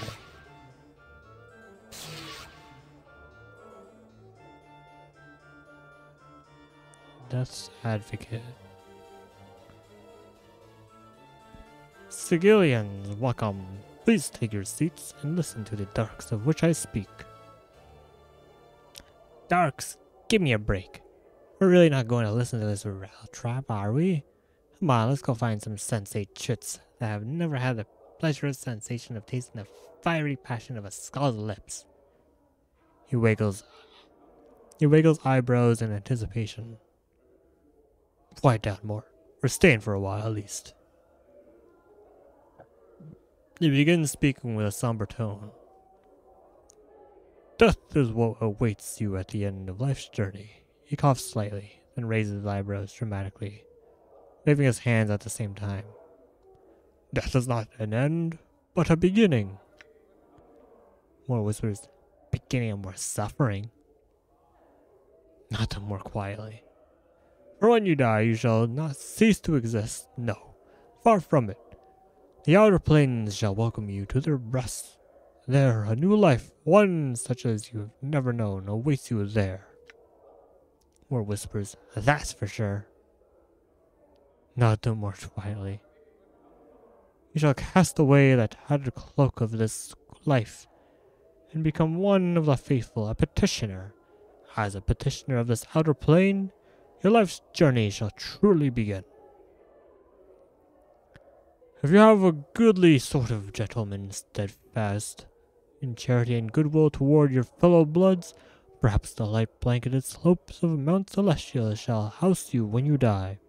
Death's Advocate. Sigillians, welcome. Please take your seats and listen to the darks of which I speak. Darks, give me a break. We're really not going to listen to this rattle trap, are we? Come on, let's go find some sensate chits that have never had the pleasurous sensation of tasting the fiery passion of a skull's lips. He wiggles eyebrows in anticipation. Quiet down more. We're staying for a while at least. He begins speaking with a somber tone. Death is what awaits you at the end of life's journey. He coughs slightly, then raises his eyebrows dramatically, waving his hands at the same time. Death is not an end, but a beginning. More whispers. Beginning of more suffering. Not more quietly. For when you die, you shall not cease to exist. No, far from it. The outer planes shall welcome you to their rest. There, a new life, one such as you have never known, awaits you there. More whispers. That's for sure. Not more quietly. You shall cast away that tattered cloak of this life, and become one of the faithful, a petitioner. As a petitioner of this outer plane, your life's journey shall truly begin. If you have a goodly sort of gentleman, steadfast in charity and goodwill toward your fellow bloods, perhaps the light blanketed slopes of Mount Celestial shall house you when you die.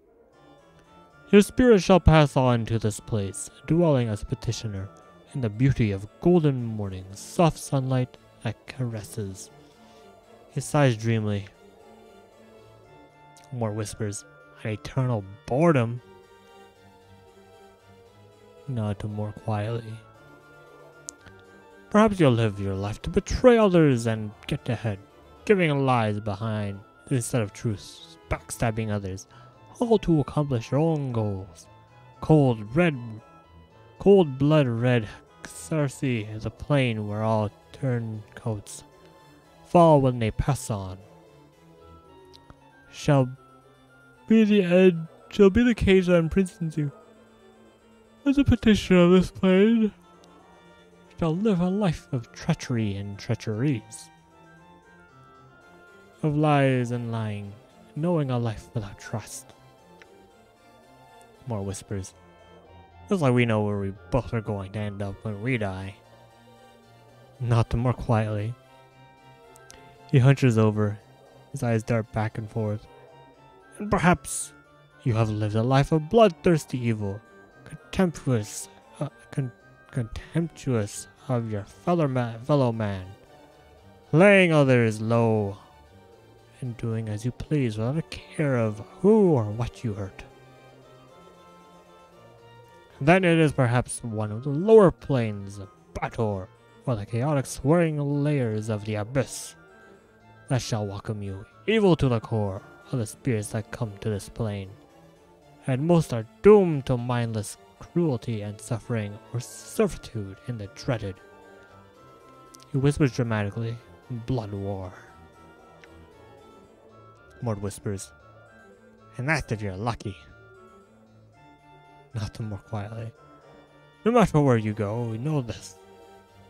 Your spirit shall pass on to this place, dwelling as a petitioner in the beauty of golden mornings, soft sunlight that caresses. He sighs dreamily. More whispers. An eternal boredom. Not more quietly. Perhaps you'll live your life to betray others and get ahead, giving lies behind instead of truths, backstabbing others, all to accomplish your own goals. Cold blood red Cersei is a plane where all turncoats fall when they pass on. Shall be the cage that imprisons you. As a petitioner of this plane, shall live a life of treachery and treacheries, of lies and lying, knowing a life without trust. More whispers. Just like we know where we both are going to end up when we die. Not the more quietly. He hunches over, his eyes dart back and forth. And perhaps you have lived a life of bloodthirsty evil, contemptuous of your fellow man, laying others low, and doing as you please without a care of who or what you hurt. Then it is perhaps one of the lower planes of Bator, or the chaotic swirling layers of the abyss, that shall welcome you, evil to the core, of the spirits that come to this plane, and most are doomed to mindless cruelty and suffering, or servitude in the dreaded. He whispers dramatically, blood war. Mord whispers, and that's if you're lucky. Not more quietly. No matter where you go, know this.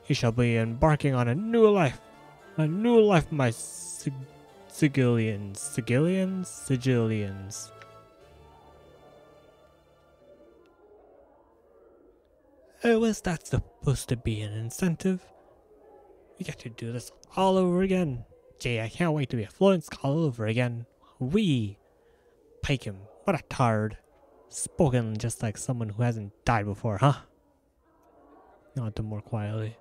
You shall be embarking on a new life, my Sigillians. Oh, was that supposed to be an incentive? We get to do this all over again. Gee, I can't wait to be a Florence all over again. We. Pykem, what a tard. Spoken just like someone who hasn't died before, huh? Not more quietly.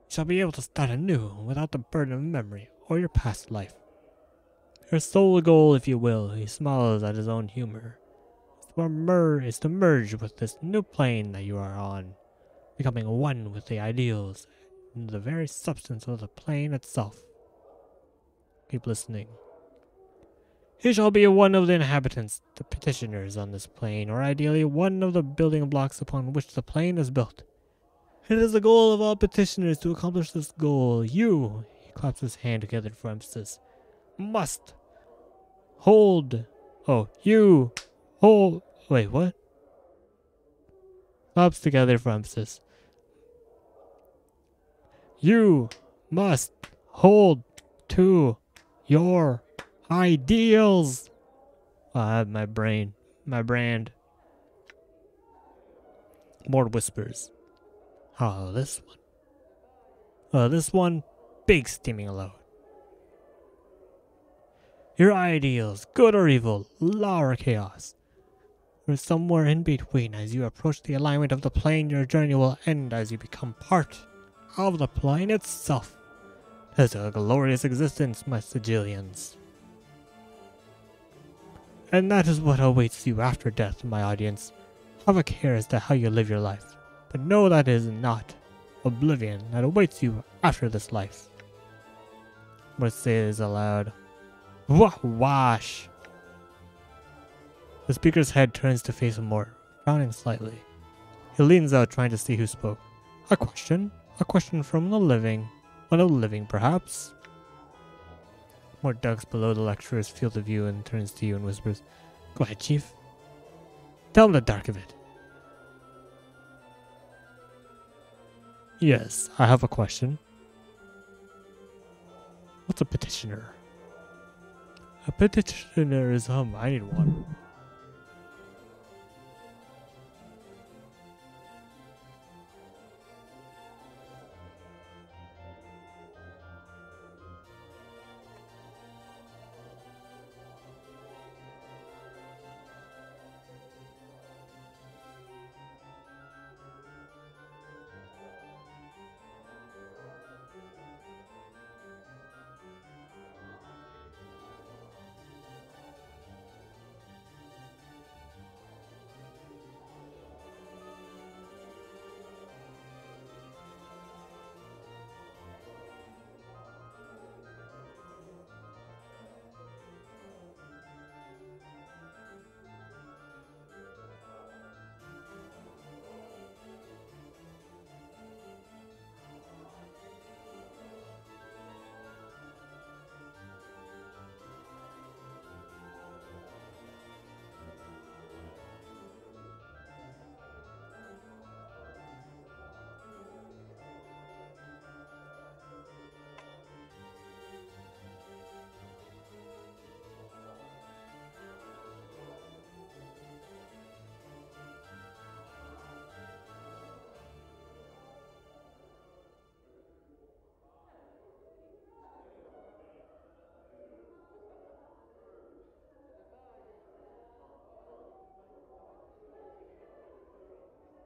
You shall be able to start anew without the burden of memory or your past life. Your sole goal, if you will, he smiles at his own humor, is to merge with this new plane that you are on, becoming one with the ideals and the very substance of the plane itself. Keep listening. He shall be one of the inhabitants, the petitioners on this plane, or ideally one of the building blocks upon which the plane is built. It is the goal of all petitioners to accomplish this goal. You, he claps his hand together for emphasis, must hold. Oh, you hold. Wait, what? Claps together for emphasis. You must hold to your ideals. I have my brand. More whispers. Oh, this one. This one, big steaming load. Your ideals, good or evil, law or chaos, or somewhere in between. As you approach the alignment of the plane, your journey will end as you become part of the plane itself. It's a glorious existence, my Sigillians. And that is what awaits you after death, my audience. Have a care as to how you live your life, but know that it is not oblivion that awaits you after this life. What says aloud? Wash! The speaker's head turns to face Mort, frowning slightly. He leans out, trying to see who spoke. A question? A question from the living. One of the living, perhaps? Mort ducks below the lecturer's field of view and turns to you and whispers, "Go ahead, Chief. Tell him the dark of it." Yes, I have a question. What's a petitioner? A petitioner is I need one.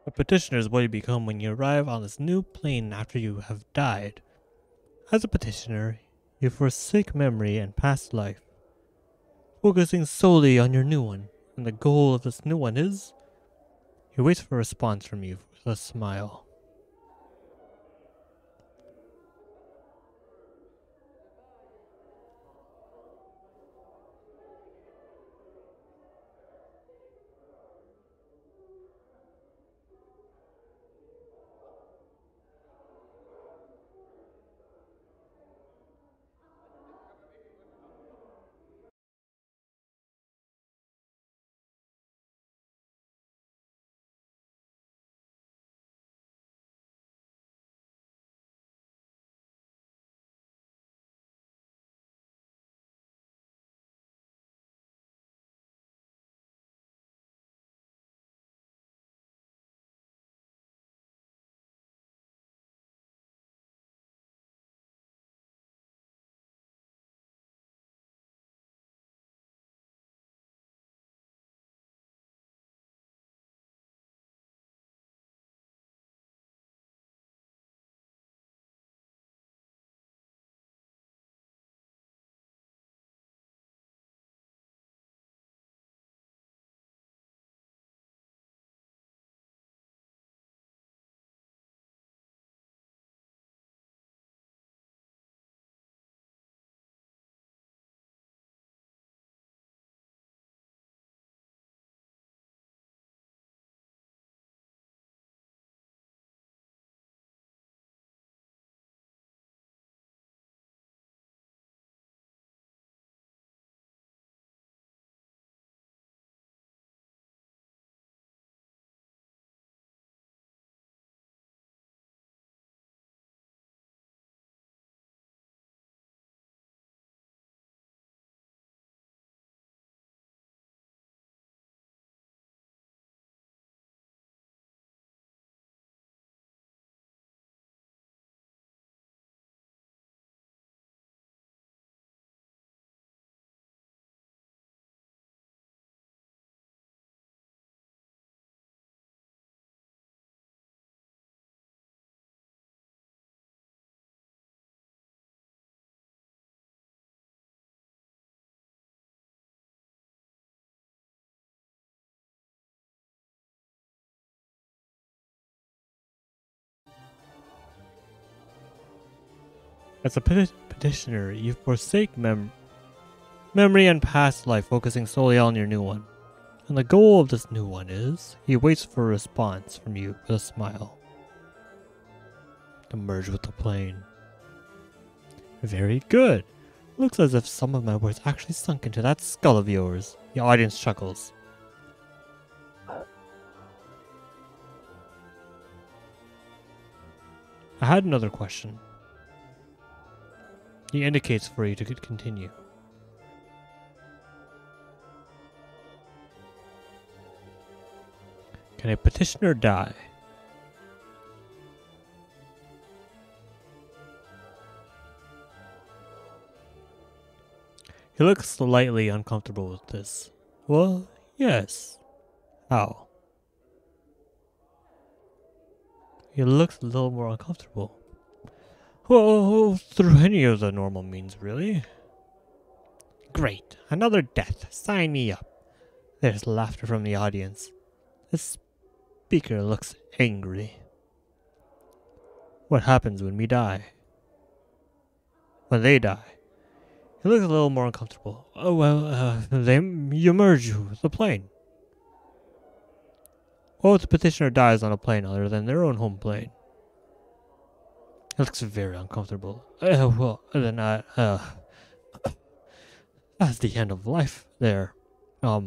A petitioner is what you become when you arrive on this new plane after you have died. As a petitioner, you forsake memory and past life, focusing solely on your new one, and the goal of this new one is... He waits for a response from you with a smile. As a petitioner, you forsake memory and past life, focusing solely on your new one. And the goal of this new one is... He waits for a response from you with a smile. To merge with the plane. Very good. Looks as if some of my words actually sunk into that skull of yours. The audience chuckles. I had another question. He indicates for you to continue. Can a petitioner die? He looks slightly uncomfortable with this. Well, yes. How? He looks a little more uncomfortable. Well, through any of the normal means, really. Great. Another death. Sign me up. There's laughter from the audience. The speaker looks angry. What happens when we die? When they die? He looks a little more uncomfortable. Oh, well, you merge with the plane. What if the petitioner dies on a plane other than their own home plane? He looks very uncomfortable. Well, then, that's the end of life there. But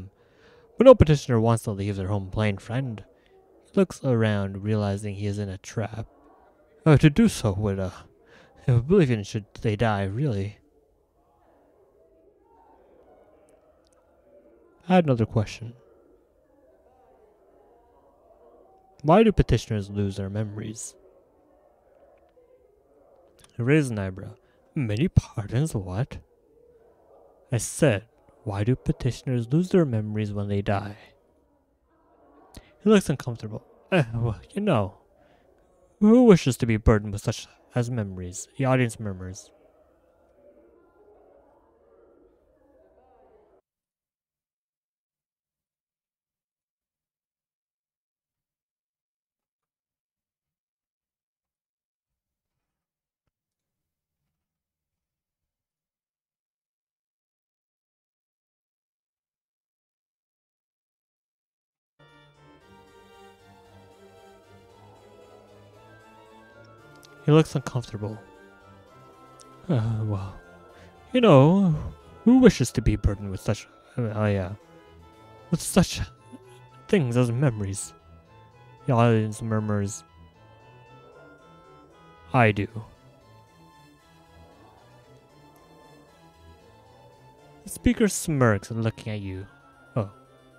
no petitioner wants to leave their home plane, friend. He looks around, realizing he is in a trap. To do so would, oblivion should they die, really. I had another question. Why do petitioners lose their memories? He raised an eyebrow. Many pardons, what? I said, why do petitioners lose their memories when they die? He looks uncomfortable. Well, you know, who wishes to be burdened with such as memories? The audience murmurs. He looks uncomfortable. Well, you know, who wishes to be burdened with such, with such things as memories? The audience murmurs. I do. The speaker smirks and looking at you. Oh,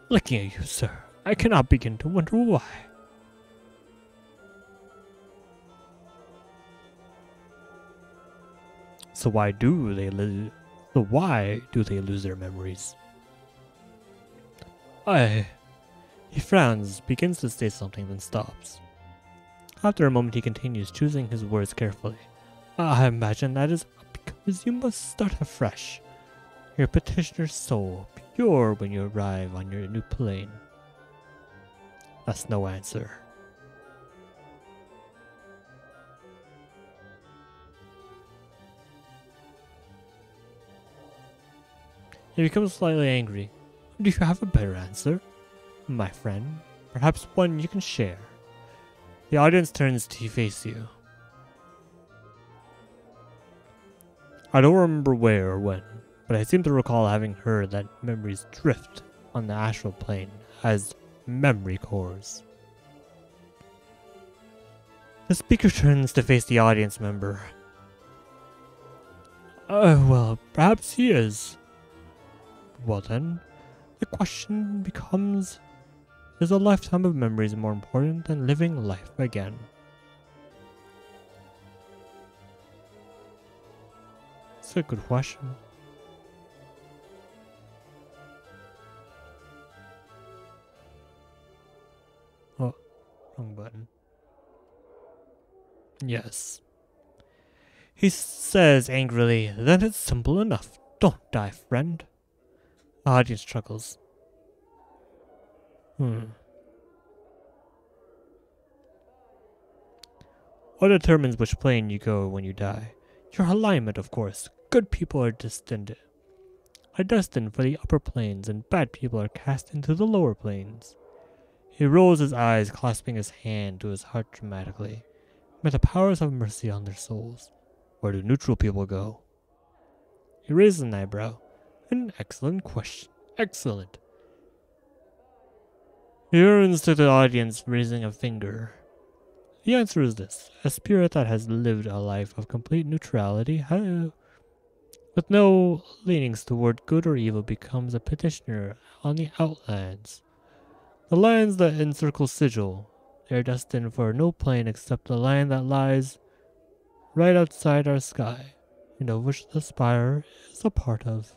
looking at you, sir. I cannot begin to wonder why. So why do they lose their memories? He frowns, begins to say something, then stops. After a moment he continues, choosing his words carefully. I imagine that is because you must start afresh. Your petitioner's soul, pure when you arrive on your new plane. That's no answer. He becomes slightly angry. Do you have a better answer, my friend? Perhaps one you can share. The audience turns to face you. I don't remember where or when, but I seem to recall having heard that memories drift on the astral plane as memory cores. The speaker turns to face the audience member. Well, perhaps he is. Well then, the question becomes, is a lifetime of memories more important than living life again? It's a good question. Oh, wrong button. Yes. He says angrily, then it's simple enough. Don't die, friend. The audience chuckles. What determines which plane you go when you die? Your alignment, of course. Good people are destined for the upper planes, and bad people are cast into the lower planes. He rolls his eyes, clasping his hand to his heart dramatically. May the powers have mercy on their souls. Where do neutral people go? He raises an eyebrow. An excellent question. Excellent. He turns to the audience, raising a finger. The answer is this. A spirit that has lived a life of complete neutrality, with no leanings toward good or evil, becomes a petitioner on the outlands. The lands that encircle Sigil, they are destined for no plane except the land that lies right outside our sky, and of which the spire is a part of.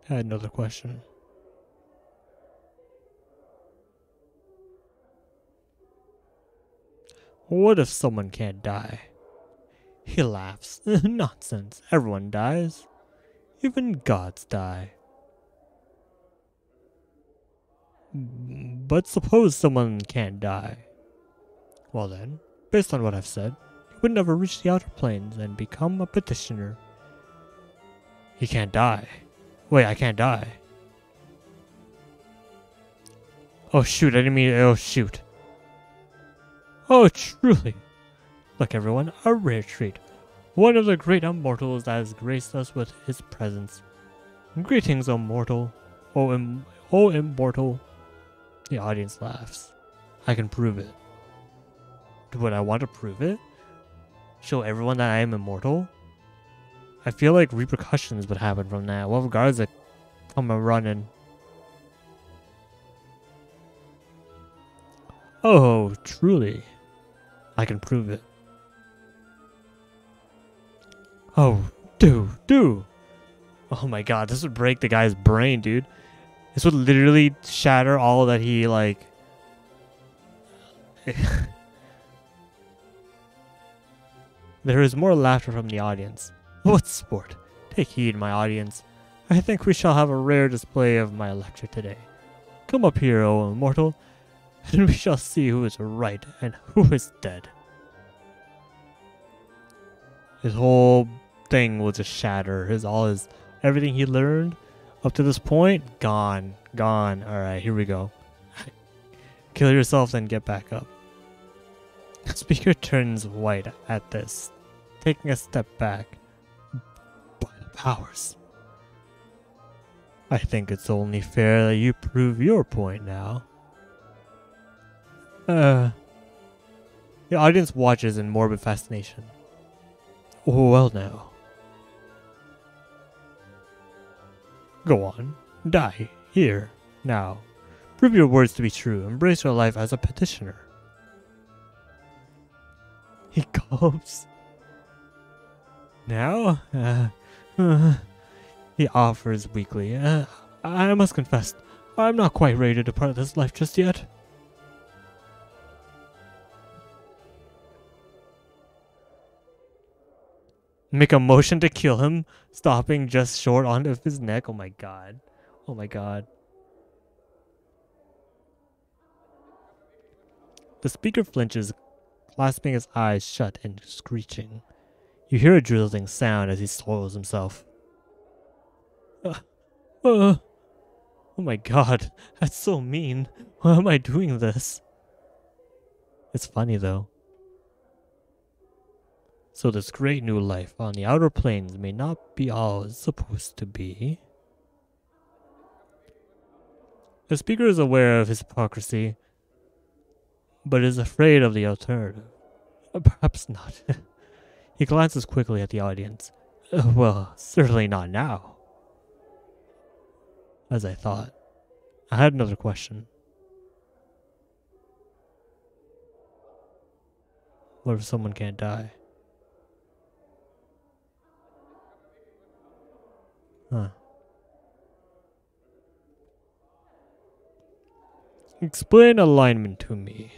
I had another question. What if someone can't die? He laughs. Nonsense. Everyone dies. Even gods die. But suppose someone can't die. Well then, based on what I've said, he would never reach the outer planes and become a petitioner. He can't die. Wait, I can't die. Oh shoot, I didn't mean oh shoot. Oh truly. Look everyone, a rare treat. One of the great immortals that has graced us with his presence. Greetings, immortal. Oh immortal. The audience laughs. I can prove it. Would I want to prove it? Show everyone that I am immortal? I feel like repercussions would happen from that. What if guards that come running? Oh, truly. I can prove it. Oh, do. Oh my god, this would break the guy's brain, dude. This would literally shatter all that he, like, There is more laughter from the audience. What sport? Take heed, my audience. I think we shall have a rare display of my lecture today. Come up here, O immortal, and we shall see who is right and who is dead. His whole thing will just shatter. Everything he learned up to this point, gone. Alright, here we go. Kill yourself, then get back up. The speaker turns white at this, taking a step back. By the powers. I think it's only fair that you prove your point now. The audience watches in morbid fascination. Well now. Go on. Die. Here. Now. Prove your words to be true. Embrace your life as a petitioner. He gulps. Now? He offers weakly. I must confess, I'm not quite ready to depart this life just yet. Make a motion to kill him, stopping just short on of his neck. Oh my god. Oh my god. The speaker flinches, clasping his eyes shut and screeching. You hear a drizzling sound as he swallows himself. Oh my god, that's so mean. Why am I doing this? It's funny though. So this great new life on the outer planes may not be all it's supposed to be. The speaker is aware of his hypocrisy, but is afraid of the alternative. Perhaps not. He glances quickly at the audience. Well, certainly not now. As I thought. I had another question. What if someone can't die? Huh. Explain alignment to me.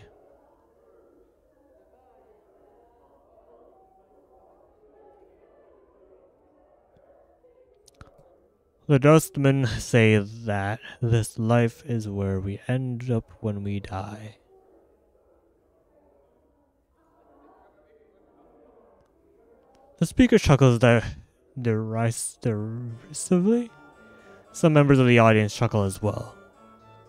The Dustmen say that this life is where we end up when we die. The speaker chuckles derisively. Some members of the audience chuckle as well.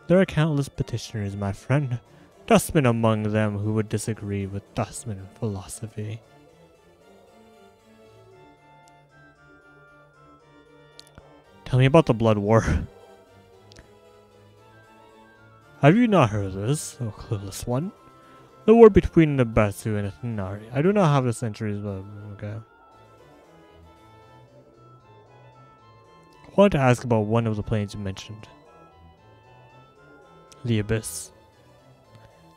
There are countless petitioners, my friend, Dustmen among them who would disagree with Dustman philosophy. Tell me about the Blood War. Have you not heard of this, O clueless one? The war between the Batsu and the Thenari. I do not have the centuries, but okay. I wanted to ask about one of the planes you mentioned. The Abyss.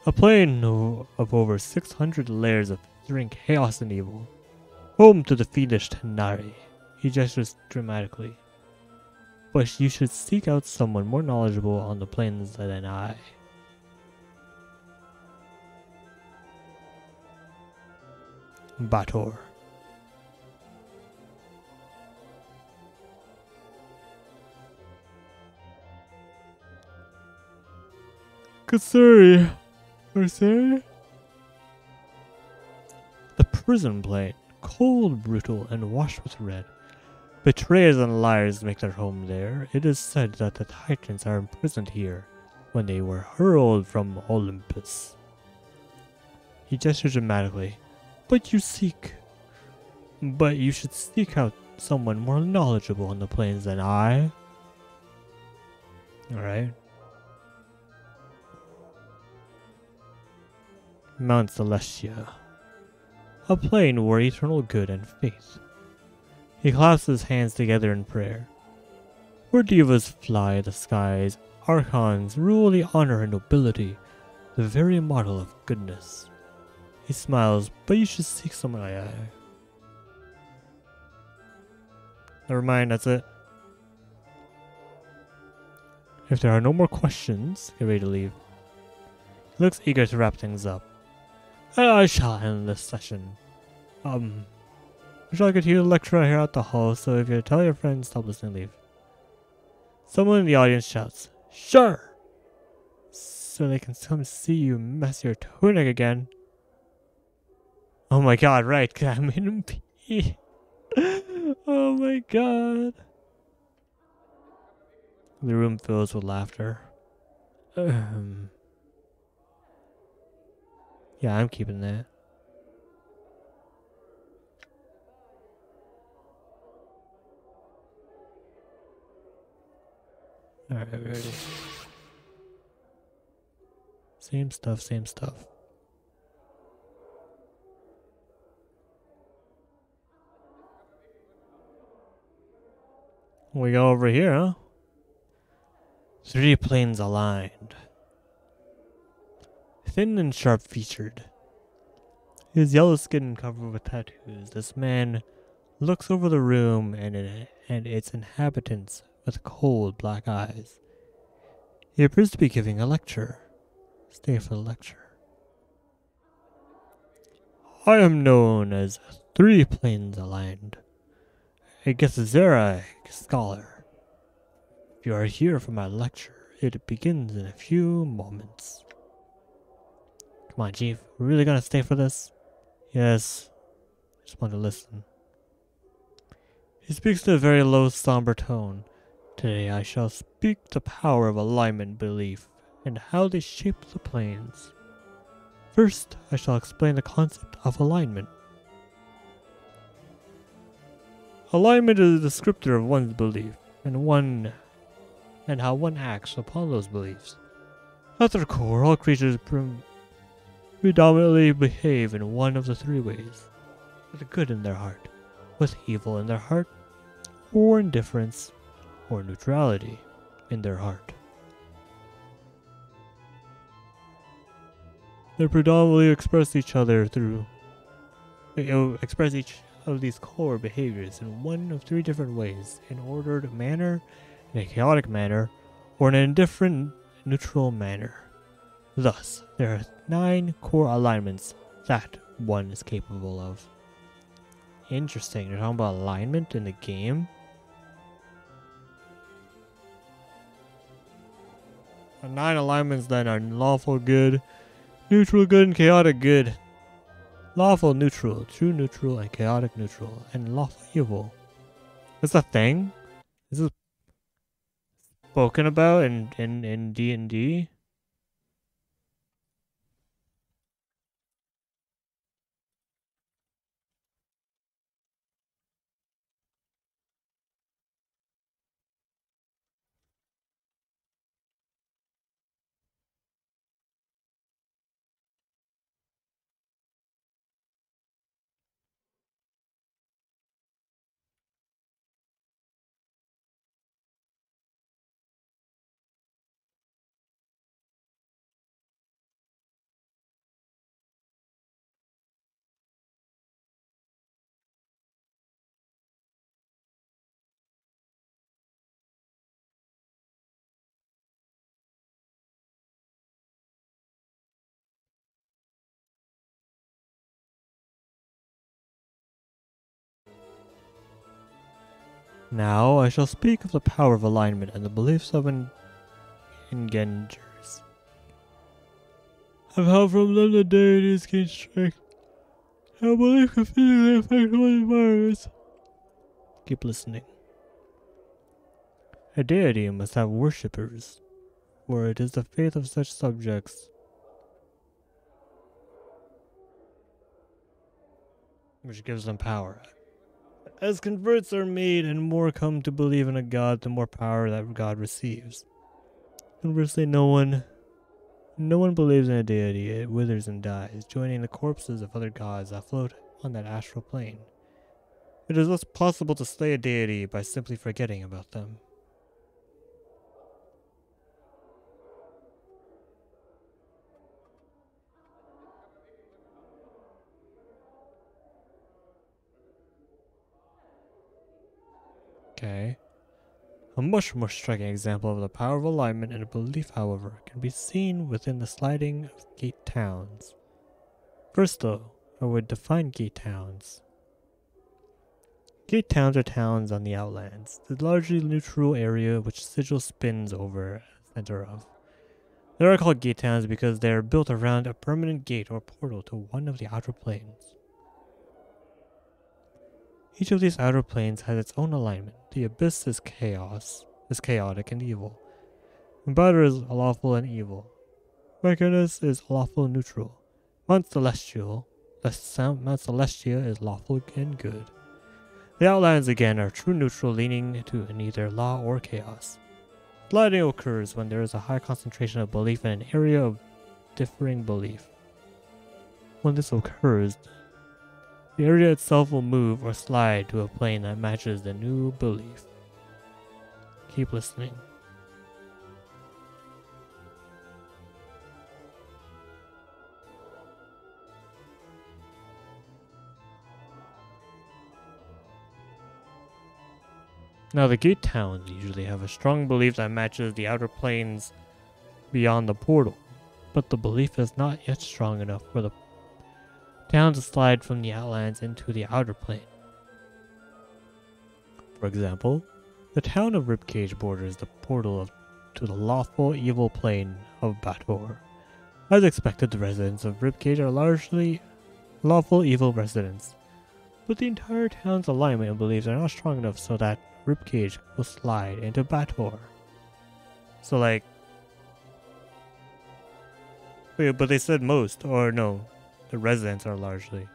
A plane of over 600 layers of featuring chaos and evil. Home to the fiendish Thenari. He gestures dramatically. But you should seek out someone more knowledgeable on the planes than I. Bator. Kasuri. The prison plane, cold, brutal, and washed with red. Betrayers and liars make their home there. It is said that the Titans are imprisoned here when they were hurled from Olympus. He gestures dramatically. But you should seek out someone more knowledgeable on the planes than I. Alright. Mount Celestia. A plane where eternal good and faith. He clasps his hands together in prayer. Where divas fly the skies, archons rule the honor and nobility, the very model of goodness. He smiles, but you should seek someone like that. Never mind, that's it. If there are no more questions, get ready to leave. He looks eager to wrap things up. I shall end this session. We shall continue the lecture here at the hall, so if you tell your friends, stop listening, leave. Someone in the audience shouts, "Sure!" So they can come see you mess your tunic again. Oh my god, right, I made him pee. Oh my god. The room fills with laughter. Yeah, I'm keeping that. Alright, ready. Same stuff, same stuff. We go over here, huh? 3 planes aligned. Thin and sharp-featured. His yellow skin covered with tattoos, this man looks over the room and its inhabitants with cold black eyes. He appears to be giving a lecture. Stay for the lecture. I am known as 3 planes aligned. A Gethzera scholar. If you are here for my lecture, it begins in a few moments. Come on, Chief. We're really gonna stay for this? Yes. Just want to listen. He speaks in a very low, somber tone. Today I shall speak the power of alignment belief and how they shape the planes. First, I shall explain the concept of alignment. Alignment is a descriptor of one's belief and how one acts upon those beliefs. At their core, all creatures predominantly behave in one of the 3 ways: with good in their heart, with evil in their heart, or indifference or neutrality in their heart. They predominantly express each of these core behaviors in one of 3 different ways: in an ordered manner, in a chaotic manner, or in an indifferent, neutral manner. Thus, there are 9 core alignments that one is capable of. Interesting, you're talking about alignment in the game? The 9 alignments then are lawful good, neutral good, and chaotic good. Lawful neutral, true neutral, and chaotic neutral, and lawful evil. That's a thing? Is this spoken about in D&D? Now I shall speak of the power of alignment and the beliefs of Engengers. I've held from them the deities gain strength. How belief can physically affect one's environments. Keep listening. A deity must have worshippers, for it is the faith of such subjects which gives them power. As converts are made and more come to believe in a god, the more power that god receives. Conversely, no one believes in a deity, it withers and dies, joining the corpses of other gods that float on that astral plane. It is thus possible to slay a deity by simply forgetting about them. Okay. A much more striking example of the power of alignment and belief, however, can be seen within the sliding of gate towns. First though, I would define gate towns. Gate towns are towns on the outlands, the largely neutral area which Sigil spins over the center of. They are called gate towns because they are built around a permanent gate or portal to one of the outer planes. Each of these outer planes has its own alignment. The abyss is chaotic and evil. Embattled is lawful and evil. Mechanus is lawful and neutral. Mount Celestial is lawful and good. The outlands again are true neutral, leaning to neither law or chaos. Sliding occurs when there is a high concentration of belief in an area of differing belief. When this occurs, the area itself will move or slide to a plane that matches the new belief. Keep listening. Now, the gate towns usually have a strong belief that matches the outer planes beyond the portal, but the belief is not yet strong enough for the town to slide from the outlands into the outer plane. For example, the town of Ribcage borders the portal to the lawful evil plane of Bator. As expected, the residents of Ribcage are largely lawful evil residents, but the entire town's alignment and beliefs are not strong enough so that Ribcage will slide into Bator. So like, wait, but they said most, or no, the residents are largely,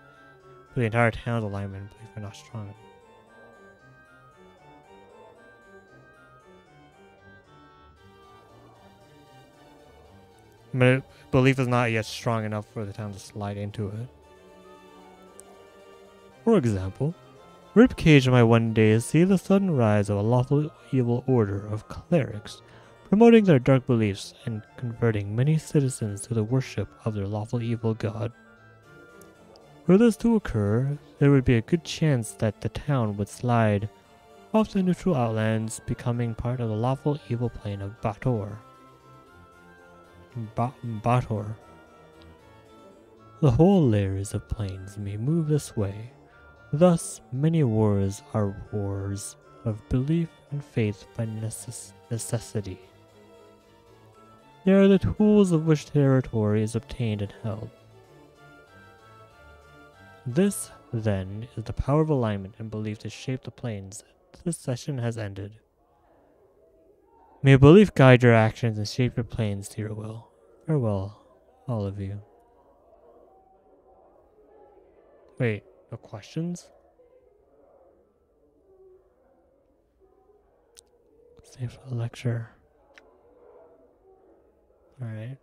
but the entire town's alignment and beliefs are not strong enough. But belief is not yet strong enough for the town to slide into it. For example, Ribcage might one day see the sudden rise of a lawful evil order of clerics, promoting their dark beliefs and converting many citizens to the worship of their lawful evil god. Were this to occur, there would be a good chance that the town would slide off the neutral outlands, becoming part of the lawful evil plane of Bator. Bator. The whole layers of planes may move this way. Thus, many wars are wars of belief and faith by necessity. They are the tools of which territory is obtained and held. This, then, is the power of alignment and belief to shape the planes. This session has ended. May belief guide your actions and shape your planes to your will. Farewell, all of you. Wait, no questions? Save for the lecture. Alright.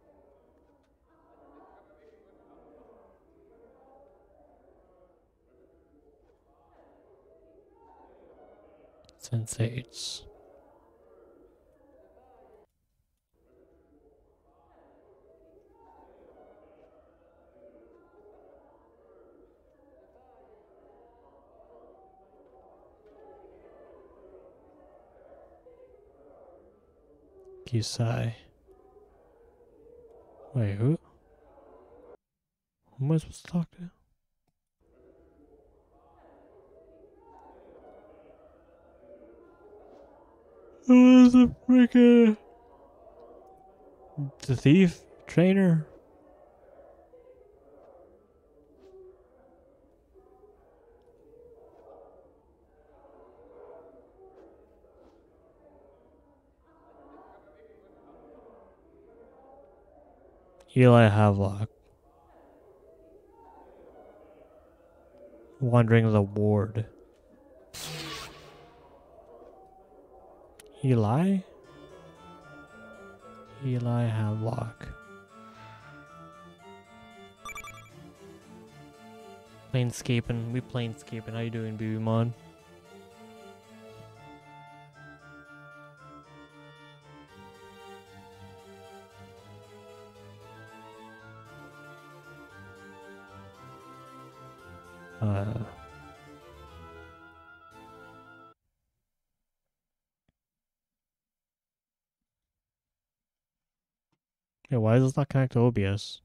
Sensates. Kisai. Wait, who? Who am I supposed to talk to? Who is the freaking... The thief? Trainer? Eli Havelock. Wandering the ward. Eli? Eli Havelock. Planescaping. We planescaping. How you doing, BB-Mon? Yeah, why is this not connected to OBS?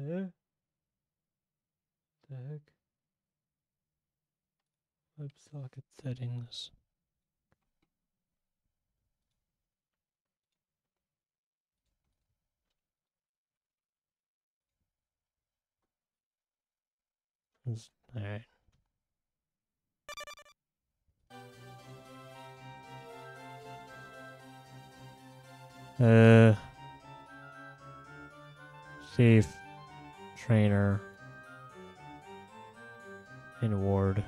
The heck? WebSocket settings. Alright. Safe. Trainer. In ward.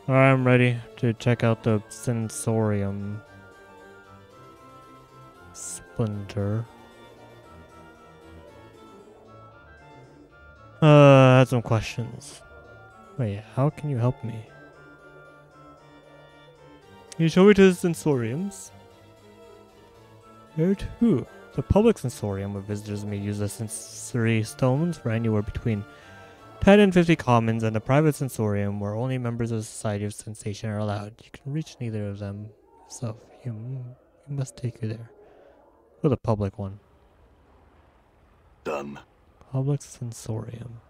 Alright, I'm ready to check out the Sensorium Splinter. I had some questions. Wait, how can you help me? Can you show me to the Sensoriums? Where to? The public Sensorium where visitors may use the sensory stones for anywhere between 10 and 50 commons, and the private Sensorium where only members of the Society of Sensation are allowed. You can reach neither of them, so you must take you there. Or the public one. Done. Public Sensorium.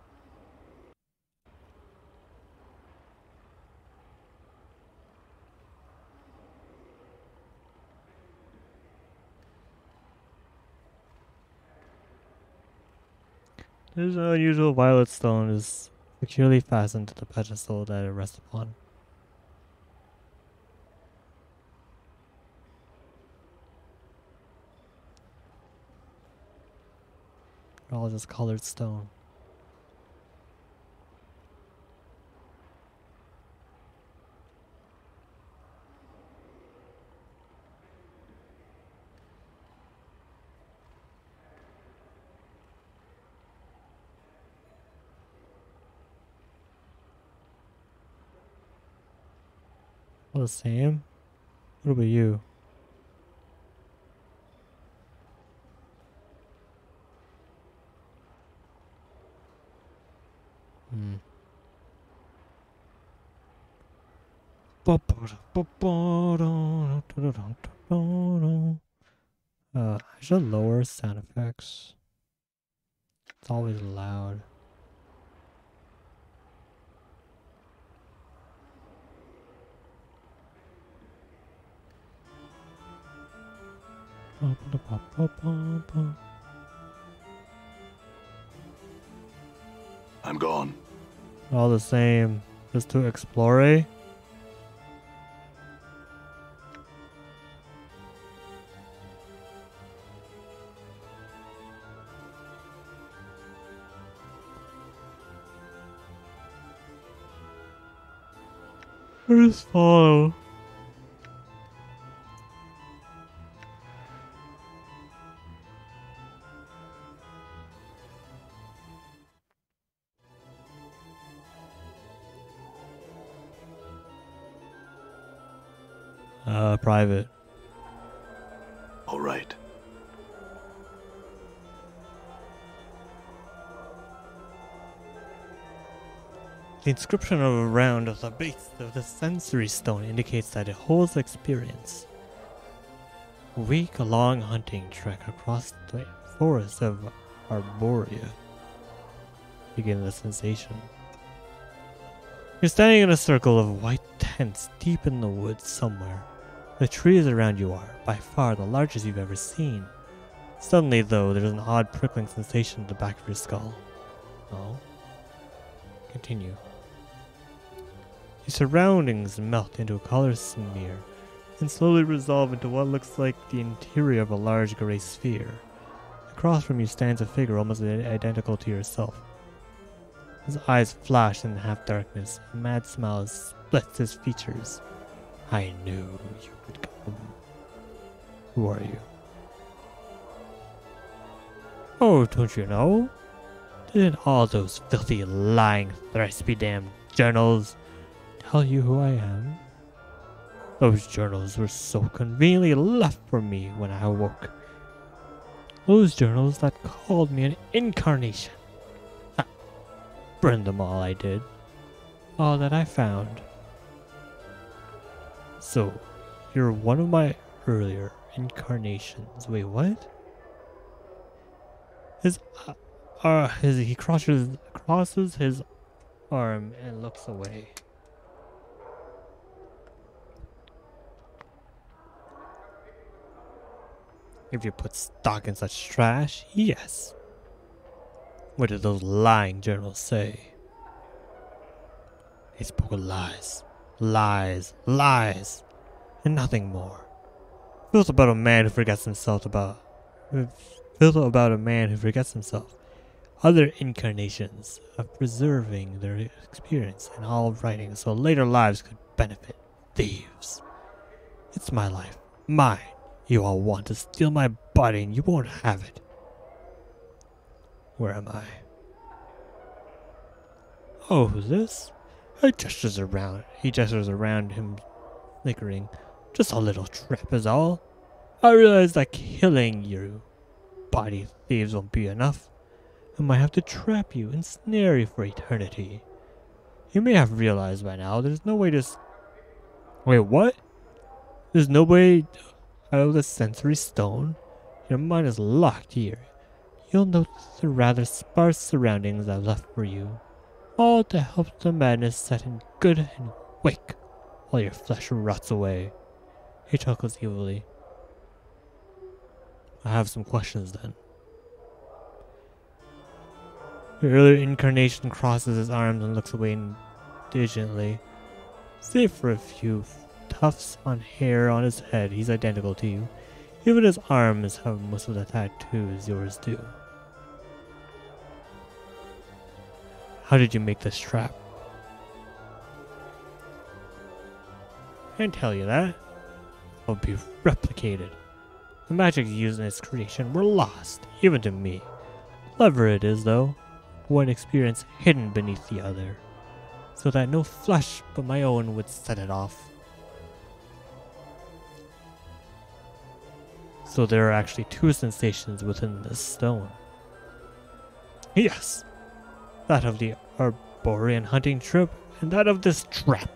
This unusual violet stone is securely fastened to the pedestal that it rests upon. All just colored stone. All the same? What about you? I should lower sound effects. It's always loud. I'm gone. All the same, just to explore. Just follow. Private. All right. The inscription around the base of the sensory stone indicates that it holds experience. A week-long hunting trek across the forest of Arborea. Begin the sensation. You're standing in a circle of white tents deep in the woods somewhere. The trees around you are, by far, the largest you've ever seen. Suddenly, though, there's an odd prickling sensation at the back of your skull. Oh? Continue. The surroundings melt into a color smear, and slowly resolve into what looks like the interior of a large gray sphere. Across from you stands a figure almost identical to yourself. His eyes flash in the half-darkness. A mad smile splits his features. I knew you would come. Who are you? Oh, don't you know? Didn't all those filthy, lying, thrice-be-damned journals tell you who I am? Those journals were so conveniently left for me when I awoke. Those journals that called me an incarnation. Ah, burn them all, I did. All that I found. So, you're one of my earlier incarnations. Wait, what? He crosses his arm and looks away. If you put stock in such trash, yes. What did those lying journals say? They spoke of lies, lies, lies, and nothing more. Filth about a man who forgets himself Other incarnations of preserving their experience in all writing so later lives could benefit. Thieves. It's my life. Mine. You all want to steal my body and you won't have it. Where am I? Oh, who's this? He gestures around him, snickering. Just a little trap is all. I realize that killing you body thieves won't be enough. I might have to trap you and snare you for eternity. You may have realized by now there's no way to... Wait, what? There's no way out of the sensory stone? Your mind is locked here. You'll note the rather sparse surroundings I've left for you. All to help the madness set in good and wake while your flesh rots away. He chuckles evilly. I have some questions then. The earlier incarnation crosses his arms and looks away indigently. Save for a few tufts on hair on his head, he's identical to you. Even his arms have most of the tattoos yours do. How did you make this trap? Can't tell you that. It'll be replicated. The magic used in its creation were lost, even to me. Clever it is, though. One experience hidden beneath the other, so that no flesh but my own would set it off. So there are actually two sensations within this stone. Yes, that of the Arborean hunting trip, and that of this trap.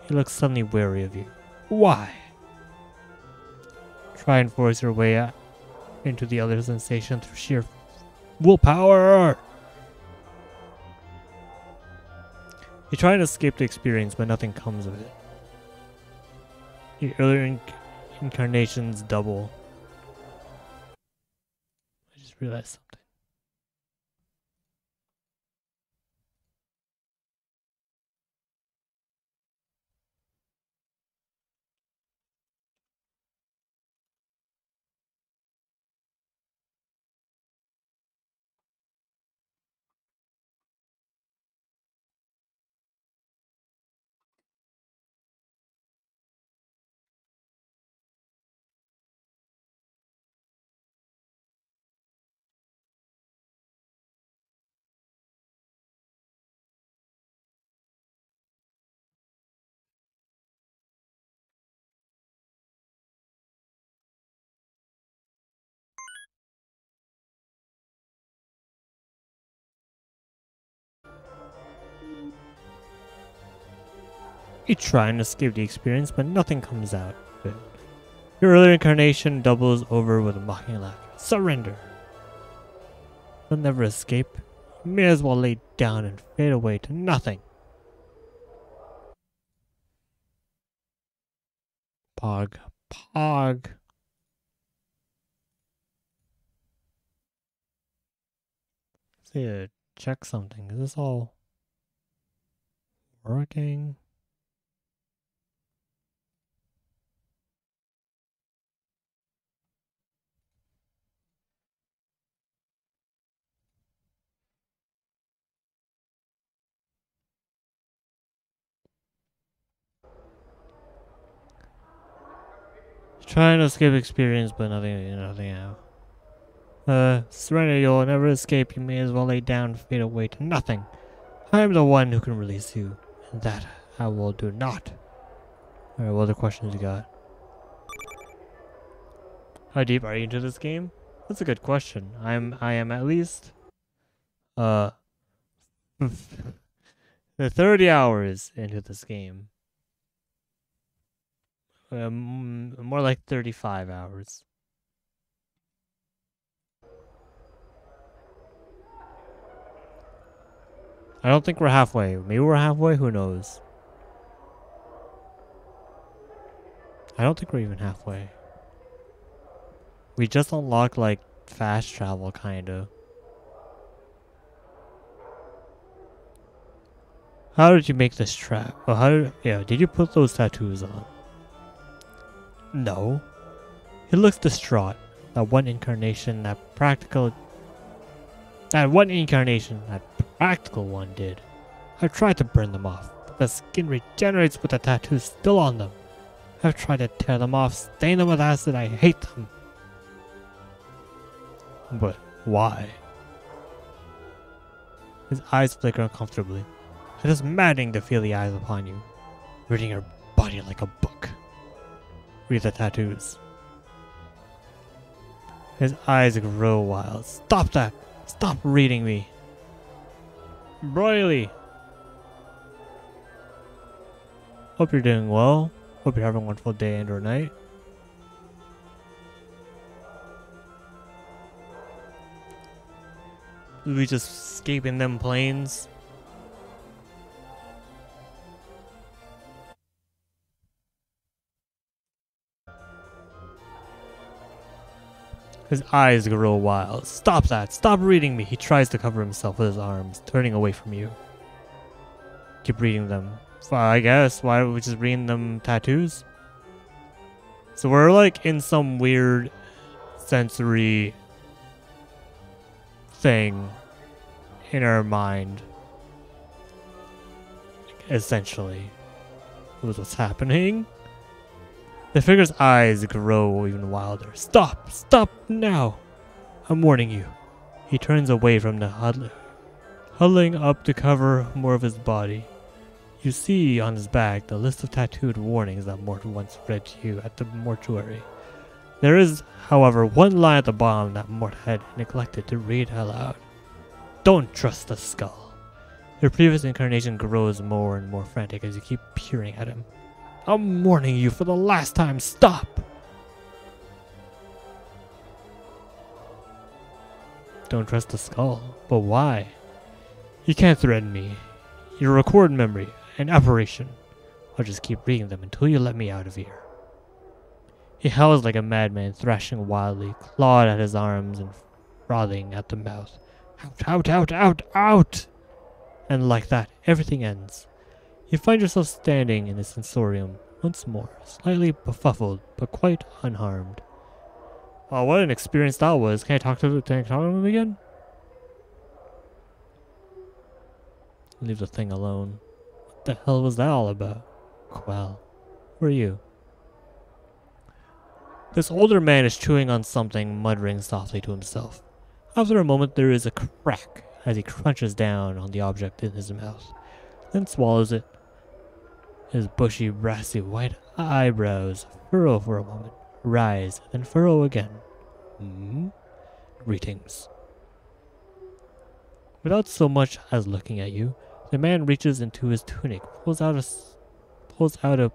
He looks suddenly wary of you. Why? Try and force your way out into the other sensation through sheer willpower. You try and escape the experience, but nothing comes of it. The earlier incarnations double. I just realized something. You try and escape the experience, but nothing comes out of it. Your earlier incarnation doubles over with a mocking laugh. Surrender! You'll never escape. You may as well lay down and fade away to nothing. Pog. Pog. Let's see, check something. Is this all working? Trying to escape experience, but nothing out. Serenity, you'll never escape. You may as well lay down and fade away to nothing. I am the one who can release you, and that I will do not. Alright, what other questions you got? How deep are you into this game? That's a good question. I am at least 30 hours into this game. More like 35 hours. I don't think we're halfway. Maybe we're halfway, who knows? I don't think we're even halfway. We just unlocked like fast travel kinda. How did you make this trap? Oh, did you put those tattoos on? No. He looks distraught. That one incarnation that practical one did. I've tried to burn them off, but the skin regenerates with the tattoos still on them. I've tried to tear them off, stain them with acid. I hate them. But why? His eyes flicker uncomfortably. It is maddening to feel the eyes upon you, reading your body like a book. Read the tattoos. His eyes grow wild. Stop that! Stop reading me! Broily! Hope you're doing well. Hope you're having a wonderful day and or night. We just escaping them planes. His eyes grow wild. Stop that! Stop reading me! He tries to cover himself with his arms, turning away from you. Keep reading them. Well, I guess. Why are we just reading them tattoos? So we're like in some weird sensory thing in our mind. Essentially. What's happening? The figure's eyes grow even wilder. Stop! Stop now! I'm warning you. He turns away from the huddling up to cover more of his body. You see on his back the list of tattooed warnings that Mort once read to you at the mortuary. There is, however, one line at the bottom that Mort had neglected to read aloud. Don't trust the skull. Your previous incarnation grows more and more frantic as you keep peering at him. I'm warning you for the last time, stop! Don't trust the skull, but why? You can't threaten me. Your record memory, an apparition. I'll just keep reading them until you let me out of here. He howls like a madman, thrashing wildly, clawed at his arms and frothing at the mouth. Out, out, out, out, out! And like that, everything ends. You find yourself standing in the sensorium once more, slightly befuddled, but quite unharmed. Oh, what an experience that was. Can I talk to him again? Leave the thing alone. What the hell was that all about? Quell, who are you? This older man is chewing on something, muttering softly to himself. After a moment, there is a crack as he crunches down on the object in his mouth, then swallows it. His bushy, brassy, white eyebrows furrow for a moment, rise, then furrow again. Greetings. Without so much as looking at you, the man reaches into his tunic, pulls out a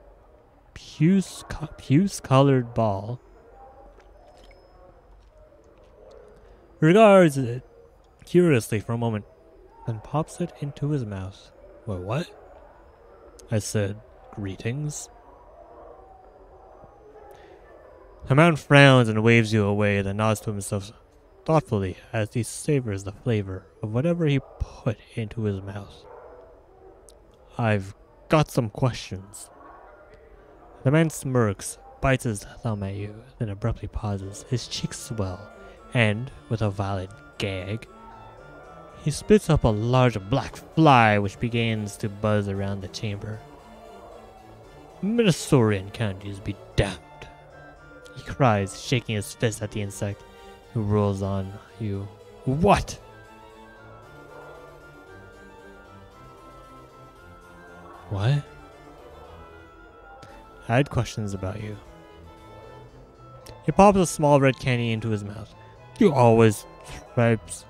puce-colored ball, regards it curiously for a moment, then pops it into his mouth. Wait, what? I said, greetings. The man frowns and waves you away, then nods to himself thoughtfully as he savors the flavor of whatever he put into his mouth. I've got some questions. The man smirks, bites his thumb at you, then abruptly pauses. His cheeks swell, and, with a violent gag, he spits up a large black fly which begins to buzz around the chamber. Minnesorian counties be damned, he cries, shaking his fist at the insect. He rolls on you. What? What? I had questions about you. He pops a small red candy into his mouth. You always tribes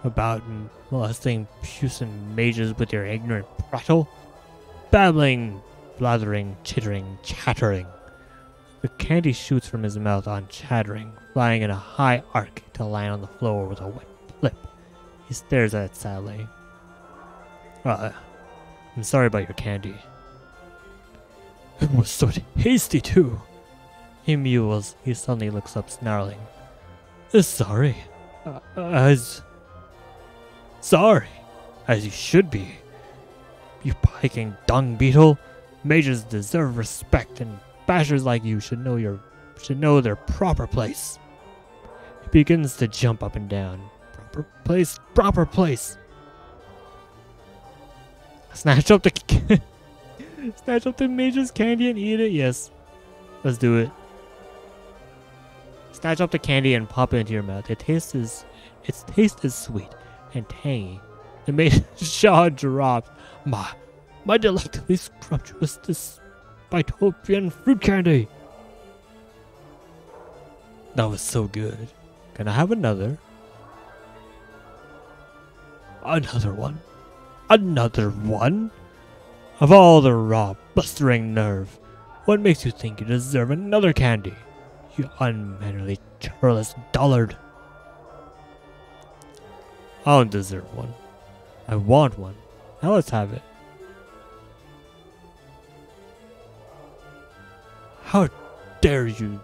about molesting puissant mages with your ignorant prattle? Babbling, blathering, chittering, chattering. The candy shoots from his mouth on chattering, flying in a high arc to land on the floor with a wet flip. He stares at it sadly. I'm sorry about your candy. It was so tasty too. He mewls. He suddenly looks up, snarling. Sorry. Sorry. As you should be. You piking dung beetle. Mages deserve respect, and bashers like you should know their proper place. He begins to jump up and down. Proper place, proper place. Snatch up the snatch up the mage's candy and eat it. Yes, let's do it. Snatch up the candy and pop it into your mouth. Its taste is sweet and tangy. The mage's jaw drops. My delectably scrumptious dystopian fruit candy. That was so good. Can I have another? Another one? Another one? Of all the raw, blustering nerve, what makes you think you deserve another candy? You unmannerly, churlish dullard. I don't deserve one. I want one. Now let's have it. How dare you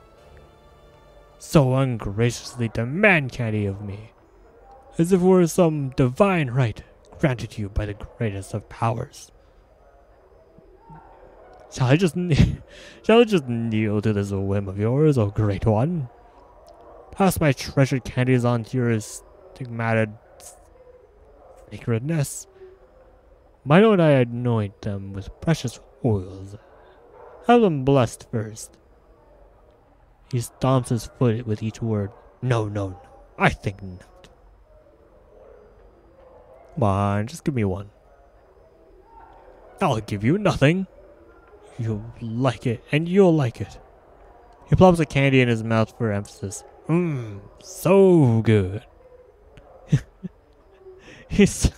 so ungraciously demand candy of me, as if it were some divine right granted to you by the greatest of powers. Shall I just kneel to this whim of yours, O great one? Pass my treasured candies on to your stigmatized sacredness. Why don't I anoint them with precious oils? Have them blessed first. He stomps his foot with each word. No, I think not. Come on, just give me one. I'll give you nothing. You'll like it, and you'll like it. He plops a candy in his mouth for emphasis. So good. He's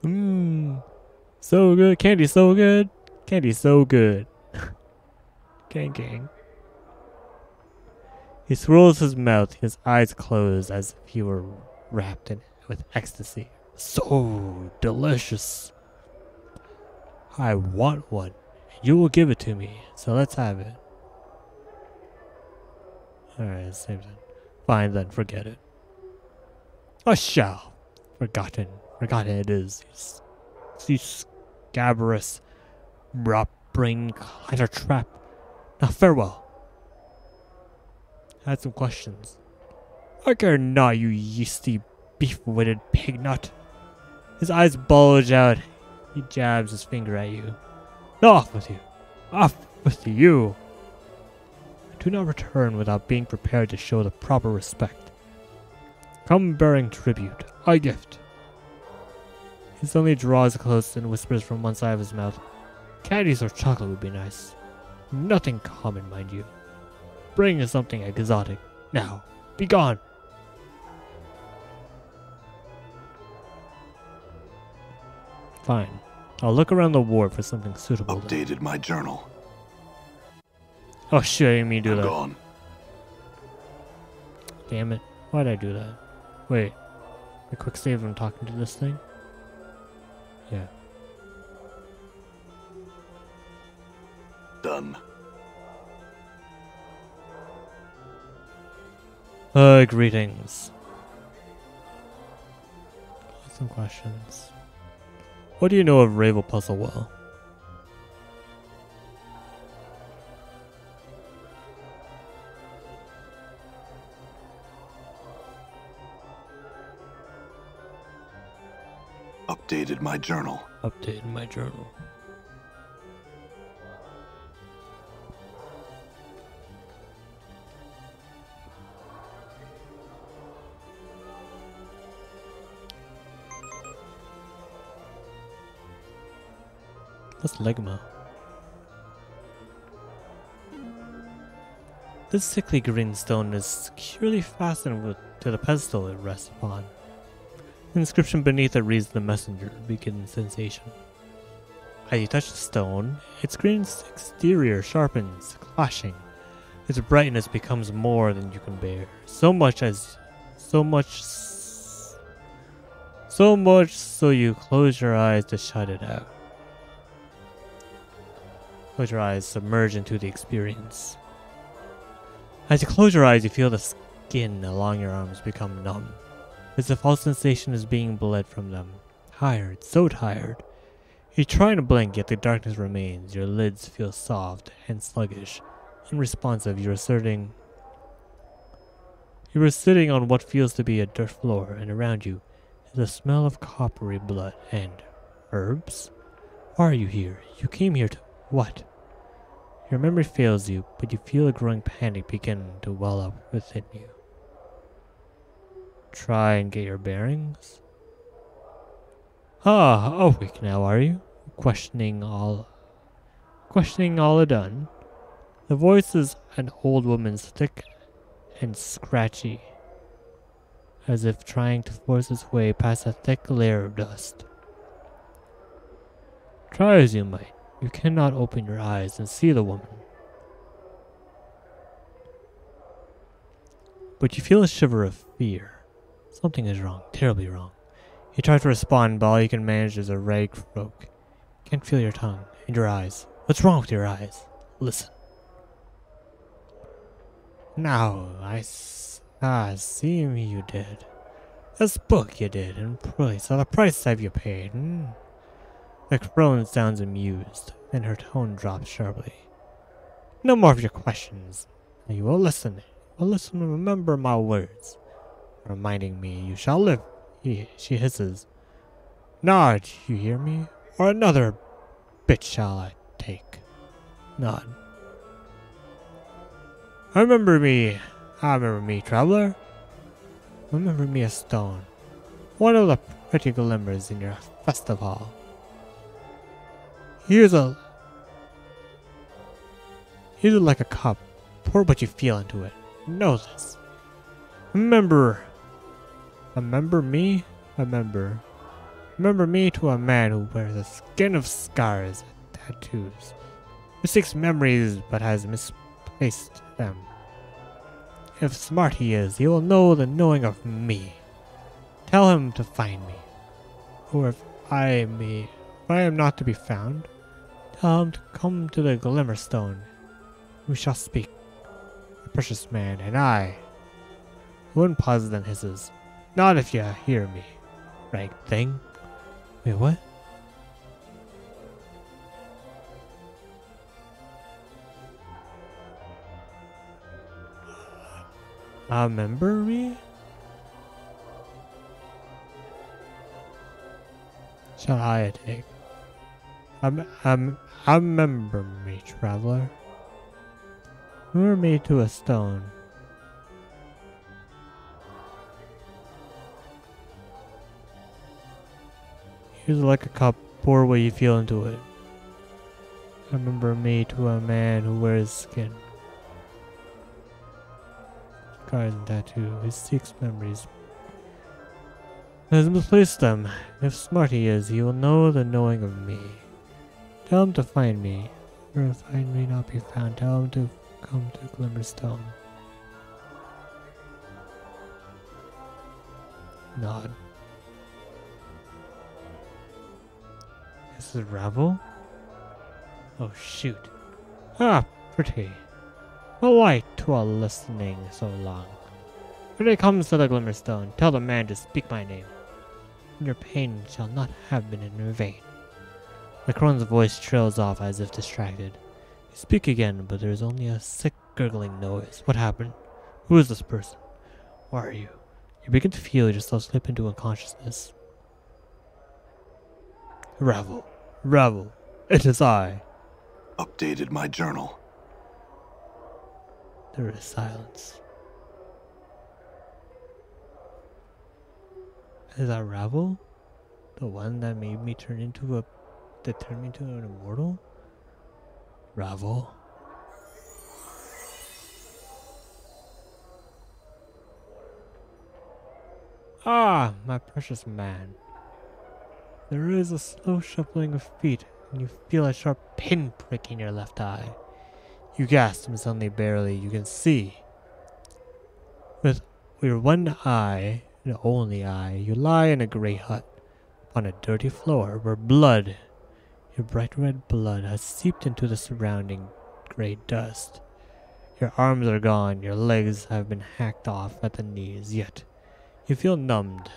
so good. Candy so good. Candy so good. Gang. He swirls his mouth, his eyes closed as if he were wrapped in it with ecstasy. So delicious. I want one. You will give it to me, so let's have it. Alright, same thing. Fine then, forget it. I shall. Forgotten it is. You scabrous, rot-brain clever trap. Now farewell. I had some questions. I care not, you yeasty, beef-witted pig nut. His eyes bulge out. He jabs his finger at you. Off with you! Off with you! Do not return without being prepared to show the proper respect. Come bearing tribute, I gift. He suddenly draws close and whispers from one side of his mouth. Candies or chocolate would be nice. Nothing common, mind you. Bring us something exotic. Now, be gone! Fine. I'll look around the ward for something suitable. Updated my journal. Oh shit, I didn't mean to do I'm that. gone. Damn it. Why'd I do that? Wait. A quick save, I'm talking to this thing? Yeah. Done. Greetings. Some questions. What do you know of Ravel Puzzlewell? Updated my journal. Updated my journal. That's Ligma. This sickly green stone is securely fastened to the pedestal it rests upon. The inscription beneath it reads the messenger, begin sensation. As you touch the stone, its green exterior sharpens, clashing. Its brightness becomes more than you can bear. So much so you close your eyes to shut it out. Close your eyes, submerge into the experience. As you close your eyes, you feel the skin along your arms become numb, as if all sensation is being bled from them. Tired, so tired. You try to blink, yet the darkness remains. Your lids feel soft and sluggish, unresponsive. You are sitting on what feels to be a dirt floor, and around you is the smell of coppery blood and herbs. Why are you here? You came here to what? Your memory fails you, but you feel a growing panic begin to well up within you. Try and get your bearings. Ah, awake now, are you? Questioning all done. The voice is an old woman's, thick and scratchy, as if trying to force its way past a thick layer of dust. Try as you might, you cannot open your eyes and see the woman. But you feel a shiver of fear. Something is wrong, terribly wrong. You try to respond, but all you can manage is a ragged croak. You can't feel your tongue and your eyes. What's wrong with your eyes? Listen. Now, I see me you did. This book you did, and price, so the price have you paid, The crone sounds amused, and her tone drops sharply. No more of your questions. You will listen. And remember my words. Reminding me you shall live, she hisses. Nod, you hear me? Or another bit shall I take? Nod. Remember me, traveler. Remember me a stone. One of the pretty glimmers in your festive hall. Here's like a cup. Pour what you feel into it. Know this. Remember me to a man who wears a skin of scars and tattoos, who seeks memories but has misplaced them. If smart he is, he will know the knowing of me. Tell him to find me. Or if I am not to be found, tell him to come to the Glimmerstone. We shall speak. A precious man, and I. The one pauses then hisses. Not if you hear me, rag thing. Wait, what? Remember me? Shall I take? Remember me, traveler. Lure me to a stone. Here's like a cup, pour what you feel into it. Remember me to a man who wears skin. Scars and tattoo, who seeks memories. Has misplaced them. If smart he is, he will know the knowing of me. Tell him to find me. Or if I may not be found, tell him to come to Glimmerstone. Nod. This is Ravel? Oh shoot. Ah, pretty. A light to a listening so long. When it comes to the Glimmerstone, tell the man to speak my name, and your pain shall not have been in vain. The crone's voice trails off as if distracted. You speak again, but there is only a sick gurgling noise. What happened? Who is this person? Where are you? You begin to feel yourself slip into unconsciousness. Ravel. Ravel. It is I. Updated my journal. There is silence. Is that Ravel? The one that made me turn into a that turned me into an immortal? Ravel. Ah, my precious man. There is a slow shuffling of feet, and you feel a sharp pin prick in your left eye. You gasp, and suddenly barely you can see. With your one eye, the only eye, you lie in a grey hut, on a dirty floor where blood, your bright red blood, has seeped into the surrounding grey dust. Your arms are gone, your legs have been hacked off at the knees, yet you feel numbed.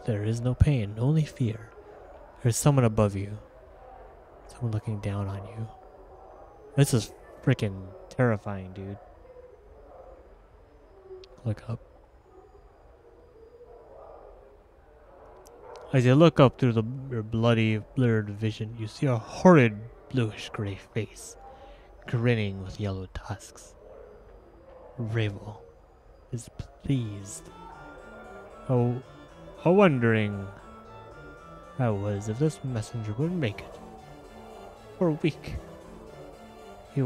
There is no pain, only fear. There's someone above you. Someone looking down on you. This is freaking terrifying, dude. Look up. As you look up through your bloody, blurred vision, you see a horrid bluish-gray face, grinning with yellow tusks. Ravel is pleased. Oh, wondering I was if this messenger would make it. For a week. For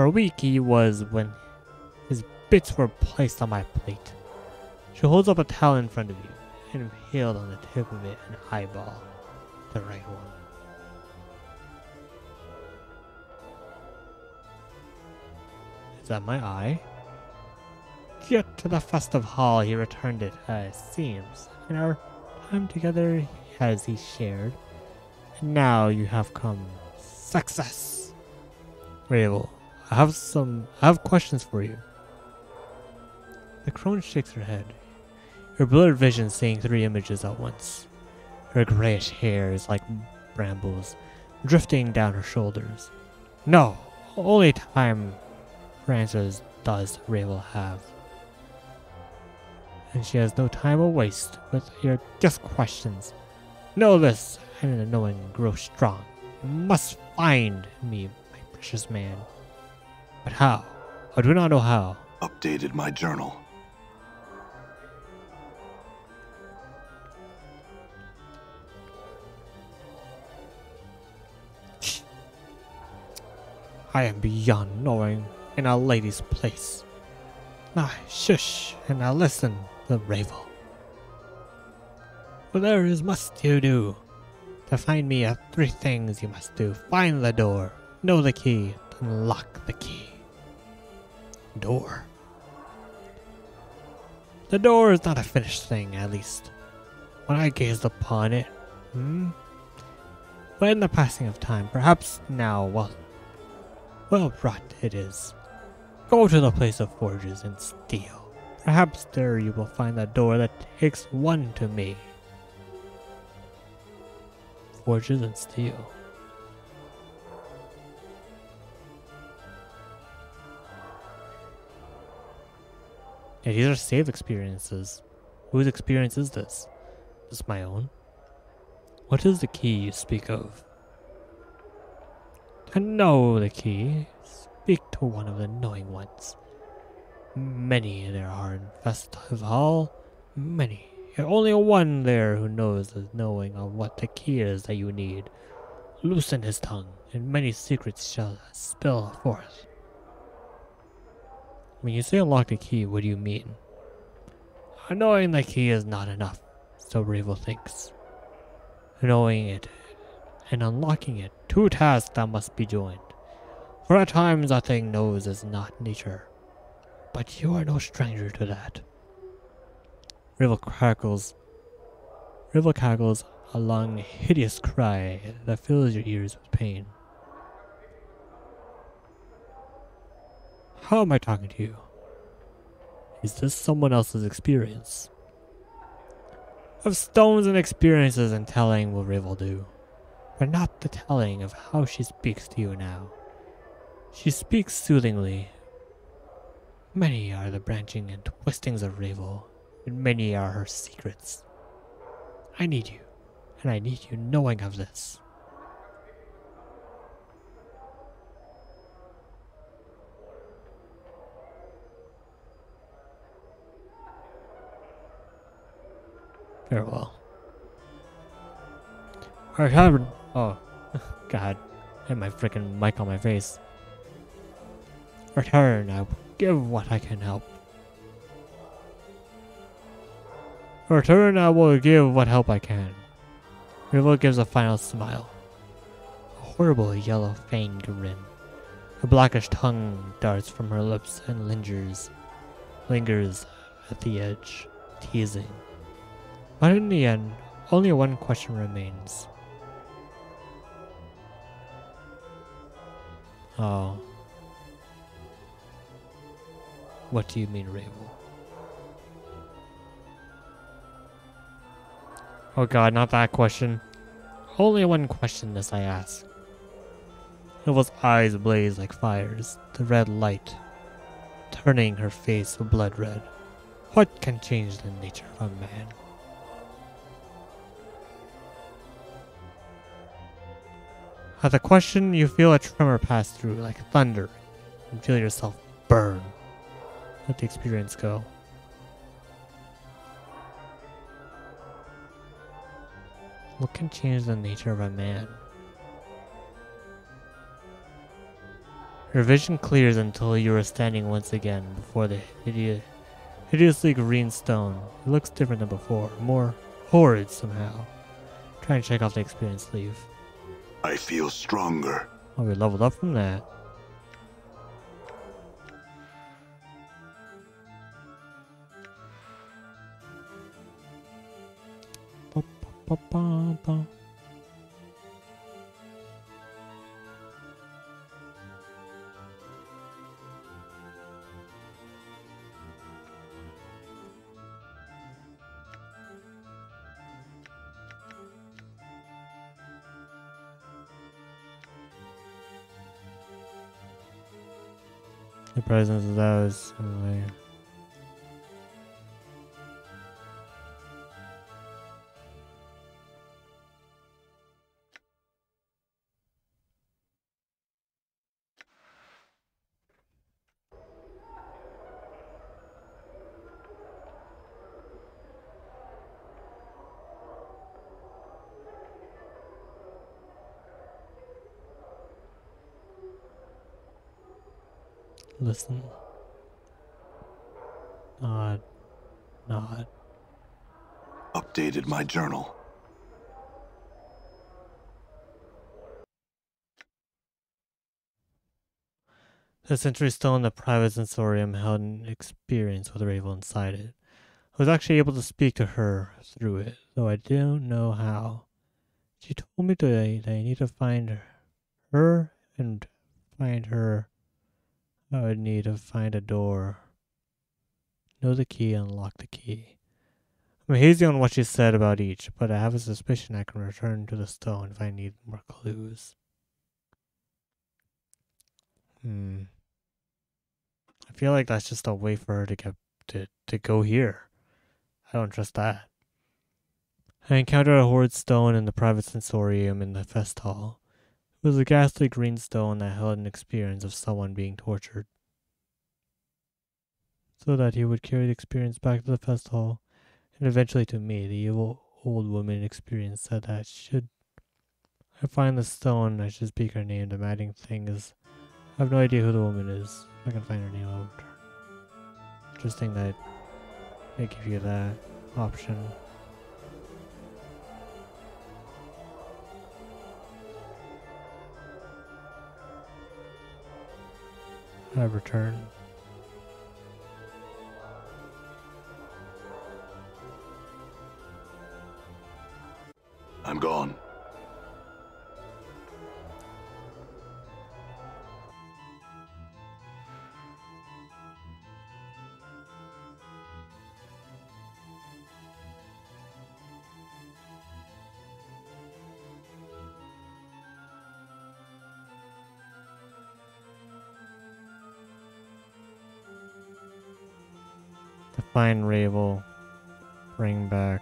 a week he was when his bits were placed on my plate. She holds up a towel in front of you and impaled on the tip of it an eyeball. The right one. Is that my eye? Get to the festive hall, he returned it, as seems. In our time together has he shared. And now you have come. Success! Ravel, I have questions for you. The crone shakes her head. Her blurred vision seeing 3 images at once. Her grayish hair is like brambles, drifting down her shoulders. No, only time for answers does Ravel have. And she has no time to waste with your just questions. Know this, and the knowing grows strong. You must find me, my precious man. But how? I do not know how. Updated my journal. I am beyond knowing in a lady's place. Now shush, and now listen, the Ravel. For there is must you do. To find me 3 things you must do. Find the door, know the key, unlock the key. Door. The door is not a finished thing, at least. When I gazed upon it, but in the passing of time, perhaps now, well brought it is. Go to the place of forges and steel. Perhaps there you will find the door that takes one to me. Forges and steel. Yeah, these are saved experiences. Whose experience is this? Is this my own? What is the key you speak of? To know the key, speak to one of the knowing ones. Many there are in Festive Hall, many. Yet only one there who knows the knowing of what the key is that you need. Loosen his tongue, and many secrets shall spill forth. When you say unlock the key, what do you mean? Knowing the key is not enough, so Ravel thinks. Knowing it and unlocking it, 2 tasks that must be joined. For at times a thing knows is not nature. But you are no stranger to that. Ravel cackles a long, hideous cry that fills your ears with pain. How am I talking to you? Is this someone else's experience? Of stones and experiences and telling will Ravel do, but not the telling of how she speaks to you now. She speaks soothingly. Many are the branching and twistings of Ravel, and many are her secrets. I need you, and I need you knowing of this. Farewell. Return. Oh, God. Hit my freaking mic on my face. Return. I will give what I can help. Return. I will give what help I can. Rival gives a final smile. A horrible yellow fanged grin. A blackish tongue darts from her lips and lingers at the edge, teasing. But in the end, only one question remains. Oh. What do you mean, Ravel? Oh God, not that question. Only one question this I ask. Rivel's eyes blaze like fires, the red light turning her face blood red. What can change the nature of a man? At the question, you feel a tremor pass through like thunder and feel yourself burn. Let the experience go. What can change the nature of a man? Your vision clears until you are standing once again before the hideously green stone. It looks different than before, more horrid somehow. Try and check off the experience sleeve. I feel stronger. Oh, we leveled up from that. Ba, ba, ba, ba, ba. The presence of those anyway. Listen. Nod. Nod. Updated my journal. The Century Stone, the private sensorium, held an experience with Ravel inside it. I was actually able to speak to her through it, though I don't know how. She told me that I need to find her and find her. I would need to find a door. Know the key and unlock the key. I'm hazy on what she said about each, but I have a suspicion I can return to the stone if I need more clues. I feel like that's just a way for her to get to go here. I don't trust that. I encountered a horrid stone in the private sensorium in the fest hall. It was a ghastly green stone that held an experience of someone being tortured, so that he would carry the experience back to the fest hall, and eventually to me. The evil old woman experience said that should I find the stone, I should speak her name. The maddening thing is, I have no idea who the woman is. If I can find her name out. Interesting that they give you that option. I return. I'm gone. Define Ravel. Bring back.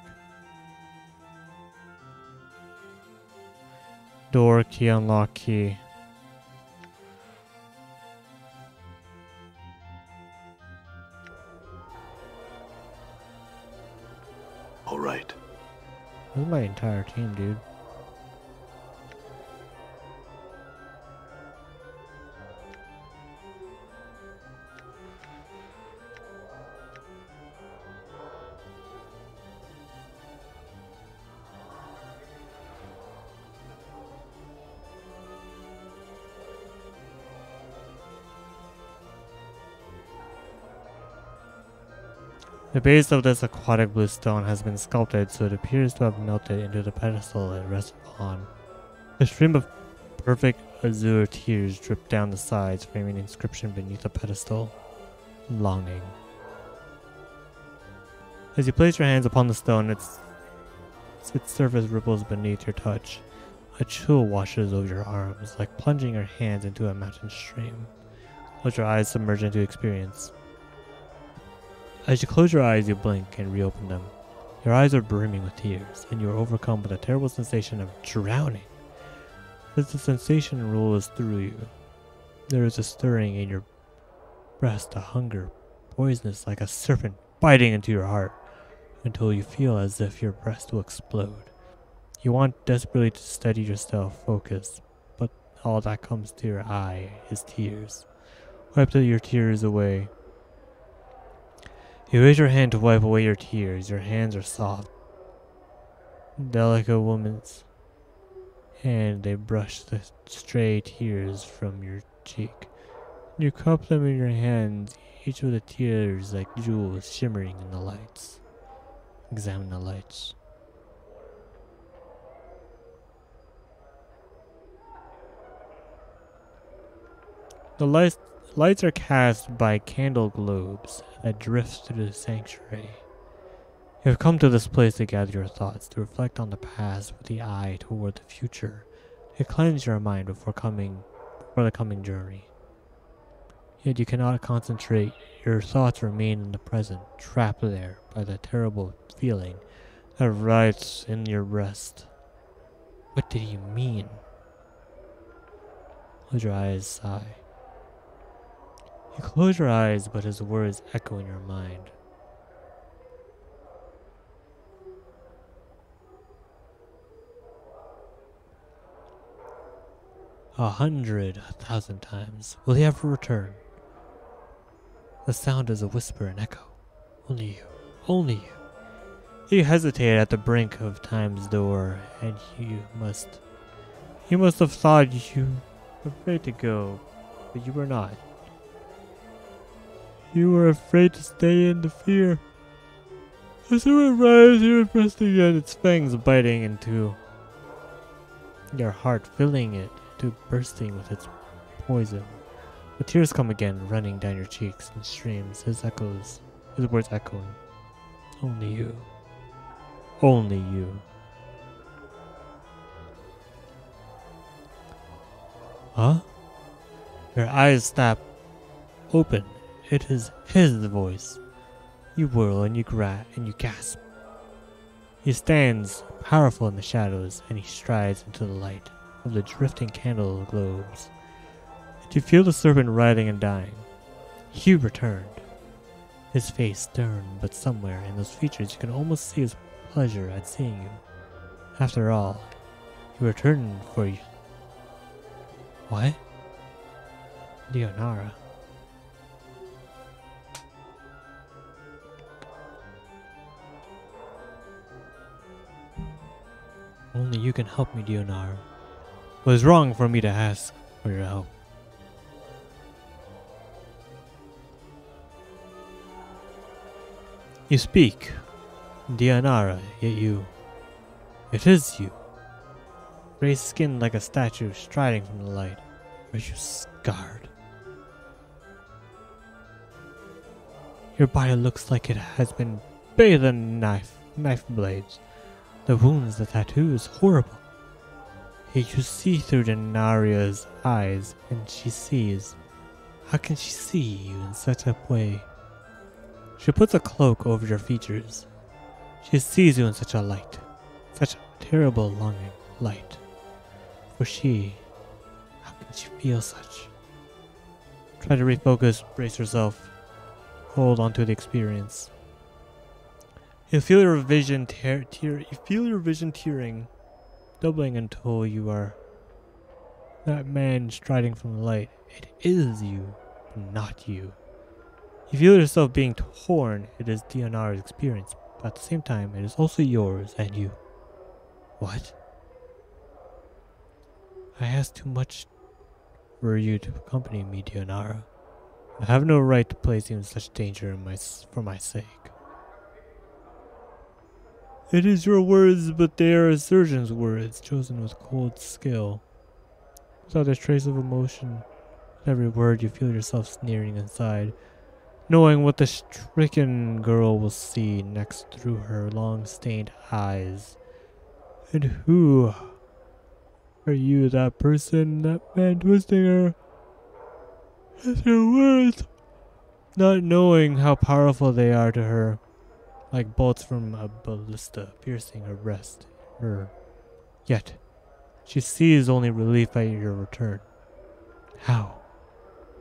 Door key, unlock key. All right. This is my entire team, dude. The base of this aquatic blue stone has been sculpted so it appears to have melted into the pedestal it rests upon. A stream of perfect azure tears drip down the sides, framing an inscription beneath the pedestal. Longing. As you place your hands upon the stone, its surface ripples beneath your touch. A chill washes over your arms, like plunging your hands into a mountain stream. Let your eyes submerge into experience. As you close your eyes, you blink and reopen them. Your eyes are brimming with tears, and you are overcome with a terrible sensation of drowning. As the sensation rolls through you, there is a stirring in your breast, a hunger, poisonous like a serpent biting into your heart, until you feel as if your breast will explode. You want desperately to steady yourself, focus, but all that comes to your eye is tears. Wipe your tears away. You raise your hand to wipe away your tears. Your hands are soft, delicate a woman's hand. They brush the stray tears from your cheek. You cup them in your hands, each with the tears like jewels shimmering in the lights. Examine the lights. The lights are cast by candle globes that drift through the sanctuary. You have come to this place to gather your thoughts, to reflect on the past with the eye toward the future, to cleanse your mind before the coming journey. Yet you cannot concentrate. Your thoughts remain in the present, trapped there by the terrible feeling that writhes in your breast. What did he mean? Close your eyes, sigh. You close your eyes, but his words echo in your mind. A thousand times will he ever return? The sound is a whisper and echo. Only you, only you. You hesitate at the brink of time's door, and you must have thought you were afraid to go, but you were not. You were afraid to stay in the fear. As it would rise, you would press again, its fangs biting into your heart, filling it to bursting with its poison. The tears come again, running down your cheeks in streams, his words echoing. Only you. Only you. Huh? Your eyes snap open. It is his voice. You whirl and you gasp. He stands powerful in the shadows, and he strides into the light of the drifting candle globes. And you feel the serpent writhing and dying. He returned. His face stern, but somewhere in those features you can almost see his pleasure at seeing you. After all, he returned for you. What? Dionara. Only you can help me, Dionara. It was wrong for me to ask for your help. You speak, Dionara, yet you. It is you. Raised skin like a statue striding from the light. Are you scarred? Your body looks like it has been bathed in knife blades. The wounds, the tattoos, horrible. Yet you see through Denaria's eyes, and she sees. How can she see you in such a way? She puts a cloak over your features. She sees you in such a light, such a terrible longing light. For she, how can she feel such? Try to refocus, brace yourself, hold on to the experience. You feel your vision tearing, doubling until you are that man striding from the light. It is you, but not you. You feel yourself being torn. It is Dionara's experience, but at the same time, it is also yours and you. What? I ask too much for you to accompany me, Dionara. I have no right to place you in such danger for my sake. It is your words, but they are a surgeon's words, chosen with cold skill. Without a trace of emotion, with every word you feel yourself sneering inside, knowing what the stricken girl will see next through her long-stained eyes. And who are you, that person, that man twisting her with her words, not knowing how powerful they are to her, like bolts from a ballista piercing her breast, Yet, she sees only relief at your return. How?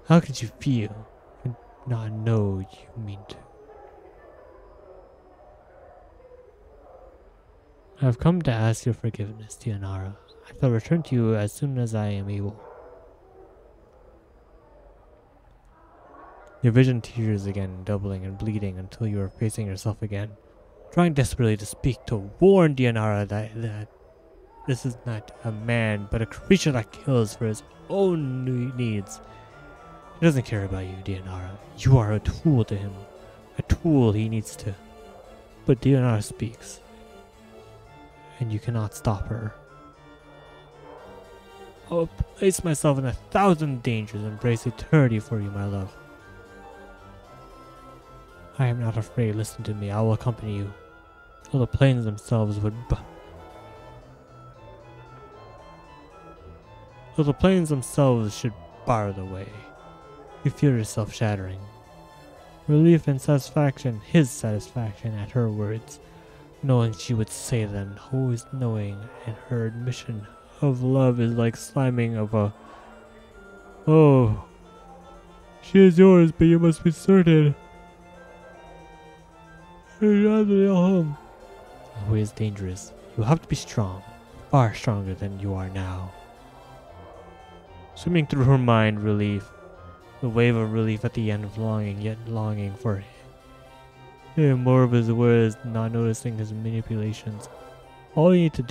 How could you feel and not know you mean to? I have come to ask your forgiveness, Tianara. I shall return to you as soon as I am able. Your vision tears again, doubling and bleeding until you are facing yourself again, trying desperately to speak, to warn Tianara that this is not a man, but a creature that kills for his own needs. He doesn't care about you, Tianara. You are a tool to him, a tool he needs to. But Tianara speaks, and you cannot stop her. I will place myself in 1,000 dangers and embrace eternity for you, my love. I am not afraid. Listen to me. I will accompany you. Though the plains themselves would Though the plains themselves should bar the way, you feel yourself shattering. Relief and satisfaction, his satisfaction at her words, knowing she would say them, always knowing, and her admission of love is like sliming of a... Oh, she is yours, but you must be certain. Home. Always dangerous. You have to be strong, far stronger than you are now. Swimming through her mind, relief, the wave of relief at the end of longing, yet longing for him. More of his words, not noticing his manipulations. All you need to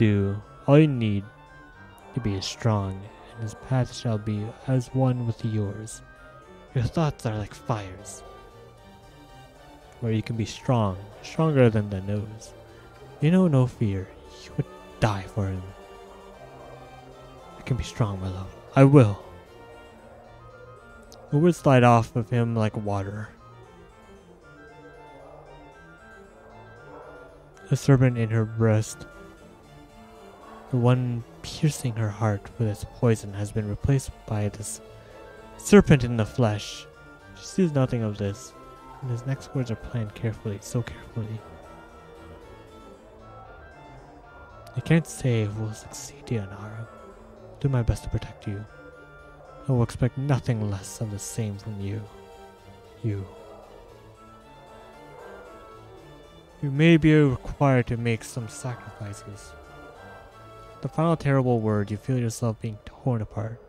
be is strong, and his path shall be as one with yours. Your thoughts are like fires, where you can be strong, stronger than the nose. You know no fear. You would die for him. I can be strong, my love. I will. The words slide off of him like water. The serpent in her breast, the one piercing her heart with its poison, has been replaced by this serpent in the flesh. She sees nothing of this, and his next words are planned carefully, so carefully. I can't say if we'll succeed, Tianara. I'll do my best to protect you. I will expect nothing less of the same from you. You may be required to make some sacrifices. The final terrible word, you feel yourself being torn apart.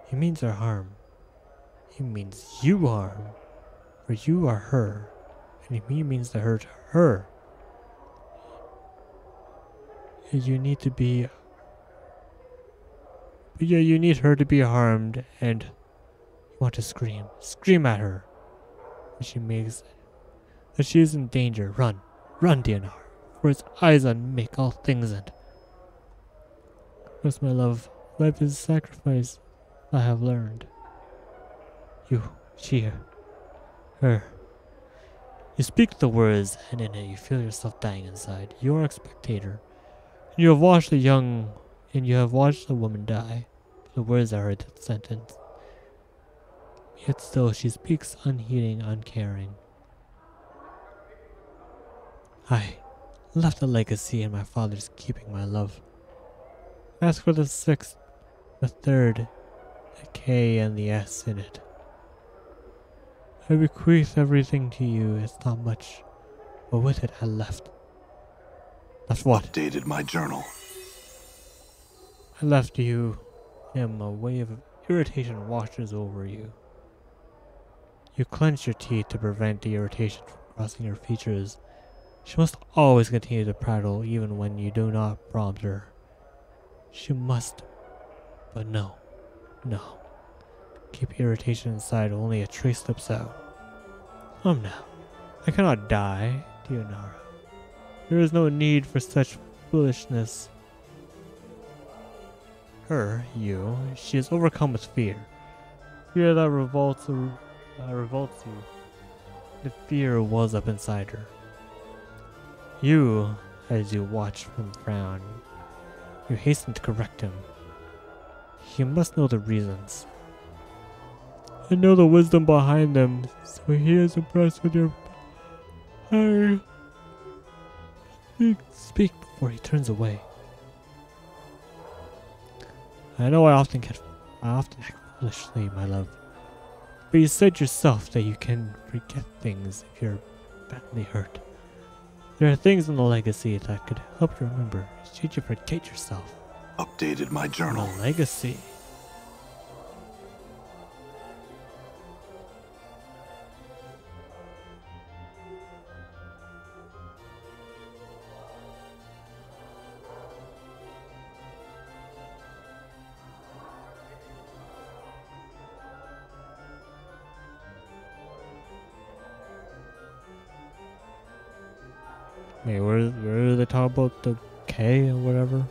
He means her harm. He means you harm. For you are her, and he means to hurt her. You need her to be harmed, and you want to scream at her. But she makes that she is in danger. Run, Tianara, for his eyes on make all things end. Yes, my love, life is sacrifice. I have learned. Her. You speak the words, and in it you feel yourself dying inside. You are a spectator. You have watched the woman die. The words are her death sentence. Yet still she speaks unheeding, uncaring. I left a legacy in my father's keeping, my love. Ask for the 6th, the 3rd, the K and the S in it. I bequeath everything to you. It's not much, but with it I left. Left what? Updated my journal. I left him a wave of irritation washes over you. You clench your teeth to prevent the irritation from crossing your features. She must always continue to prattle even when you do not prompt her. She must, but no. Keep irritation inside, only a trace slips out. Now. I cannot die, Tianara. There is no need for such foolishness. She is overcome with fear. Fear that revolts you. The fear wells up inside her. You, as you watch him frown, you hasten to correct him. You must know the reasons. And know the wisdom behind them, so he is impressed with your power. Speak before he turns away. I know I often act foolishly, my love. But you said yourself that you can forget things if you're badly hurt. There are things in the legacy that could help you remember, should you forget yourself. Updated my journal. The legacy. Wait, where do they talk about the K or whatever?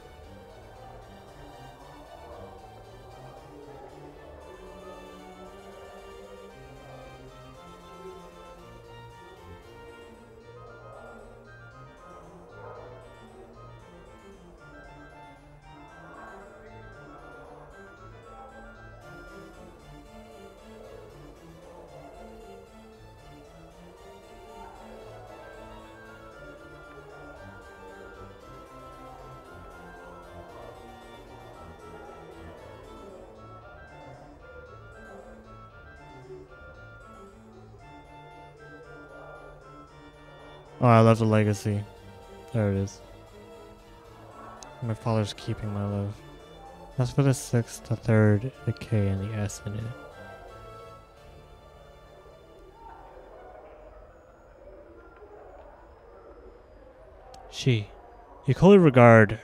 Oh, I love the legacy. There it is. My father's keeping my love. That's for the 6, the 3rd, the K, and the S in it. You coldly regard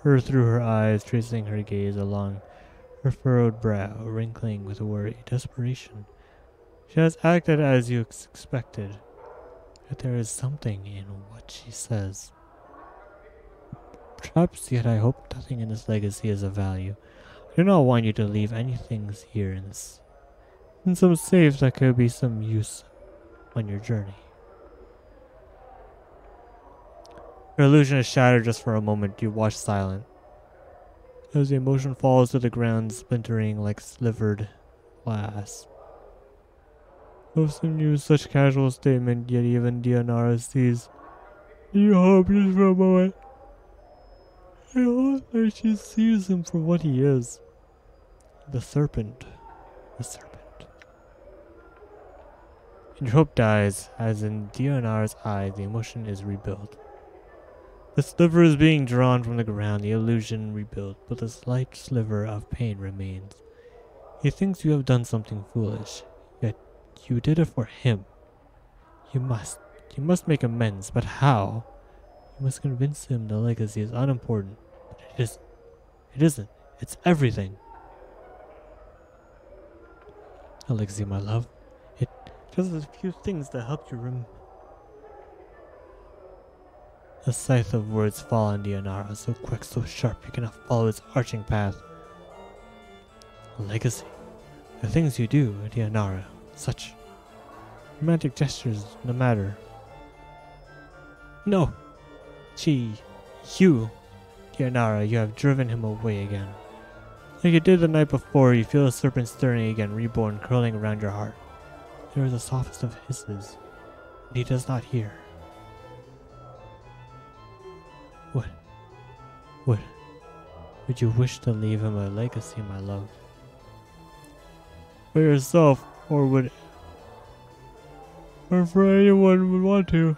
her through her eyes, tracing her gaze along her furrowed brow, wrinkling with worry, desperation. She has acted as you expected. Yet there is something in what she says. Perhaps, yet I hope nothing in this legacy is of value. I do not want you to leave anything here in some safe that could be some use on your journey. Her illusion is shattered just for a moment. You watch silent. As the emotion falls to the ground, splintering like slivered glass. Often use such casual statement, yet even Dianara sees. You hope just for a moment. I hope that she sees him for what he is. The serpent. The serpent. And your hope dies, as in Dianara's eyes the emotion is rebuilt. The sliver is being drawn from the ground, the illusion rebuilt, but the slight sliver of pain remains. He thinks you have done something foolish, yet you did it for him. You must make amends, but how? You must convince him the legacy is unimportant, but it isn't. It isn't. It's everything. A legacy, my love. It does a few things that help you remember. The scythe of words fall on Dianara, so quick, so sharp, you cannot follow its arching path. A legacy. The things you do, Dianara, such romantic gestures, no matter. No! You, Dianara, you have driven him away again. Like you did the night before, you feel the serpent stirring again, reborn, curling around your heart. There is the softest of hisses, and he does not hear. Would you wish to leave him a legacy, my love? For yourself, or for anyone who would want to.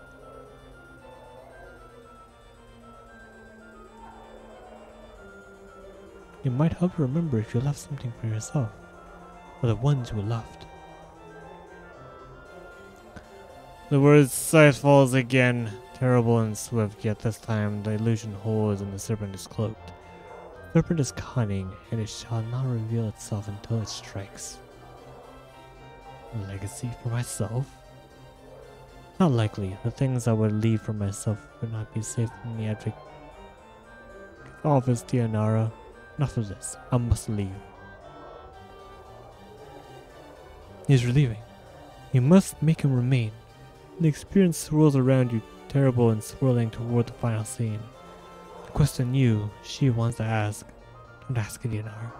It might help you remember if you left something for yourself, or the ones you loved. The word scythe falls again, terrible and swift, yet this time the illusion holds and the serpent is cloaked. The serpent is cunning, and it shall not reveal itself until it strikes. A legacy for myself? Not likely. The things I would leave for myself would not be safe for me. I'd take office, Dianara. Enough of this. I must leave. He's leaving. You must make him remain. The experience swirls around you, terrible and swirling toward the final scene. The question you, she wants to ask. Don't ask it, Dianara.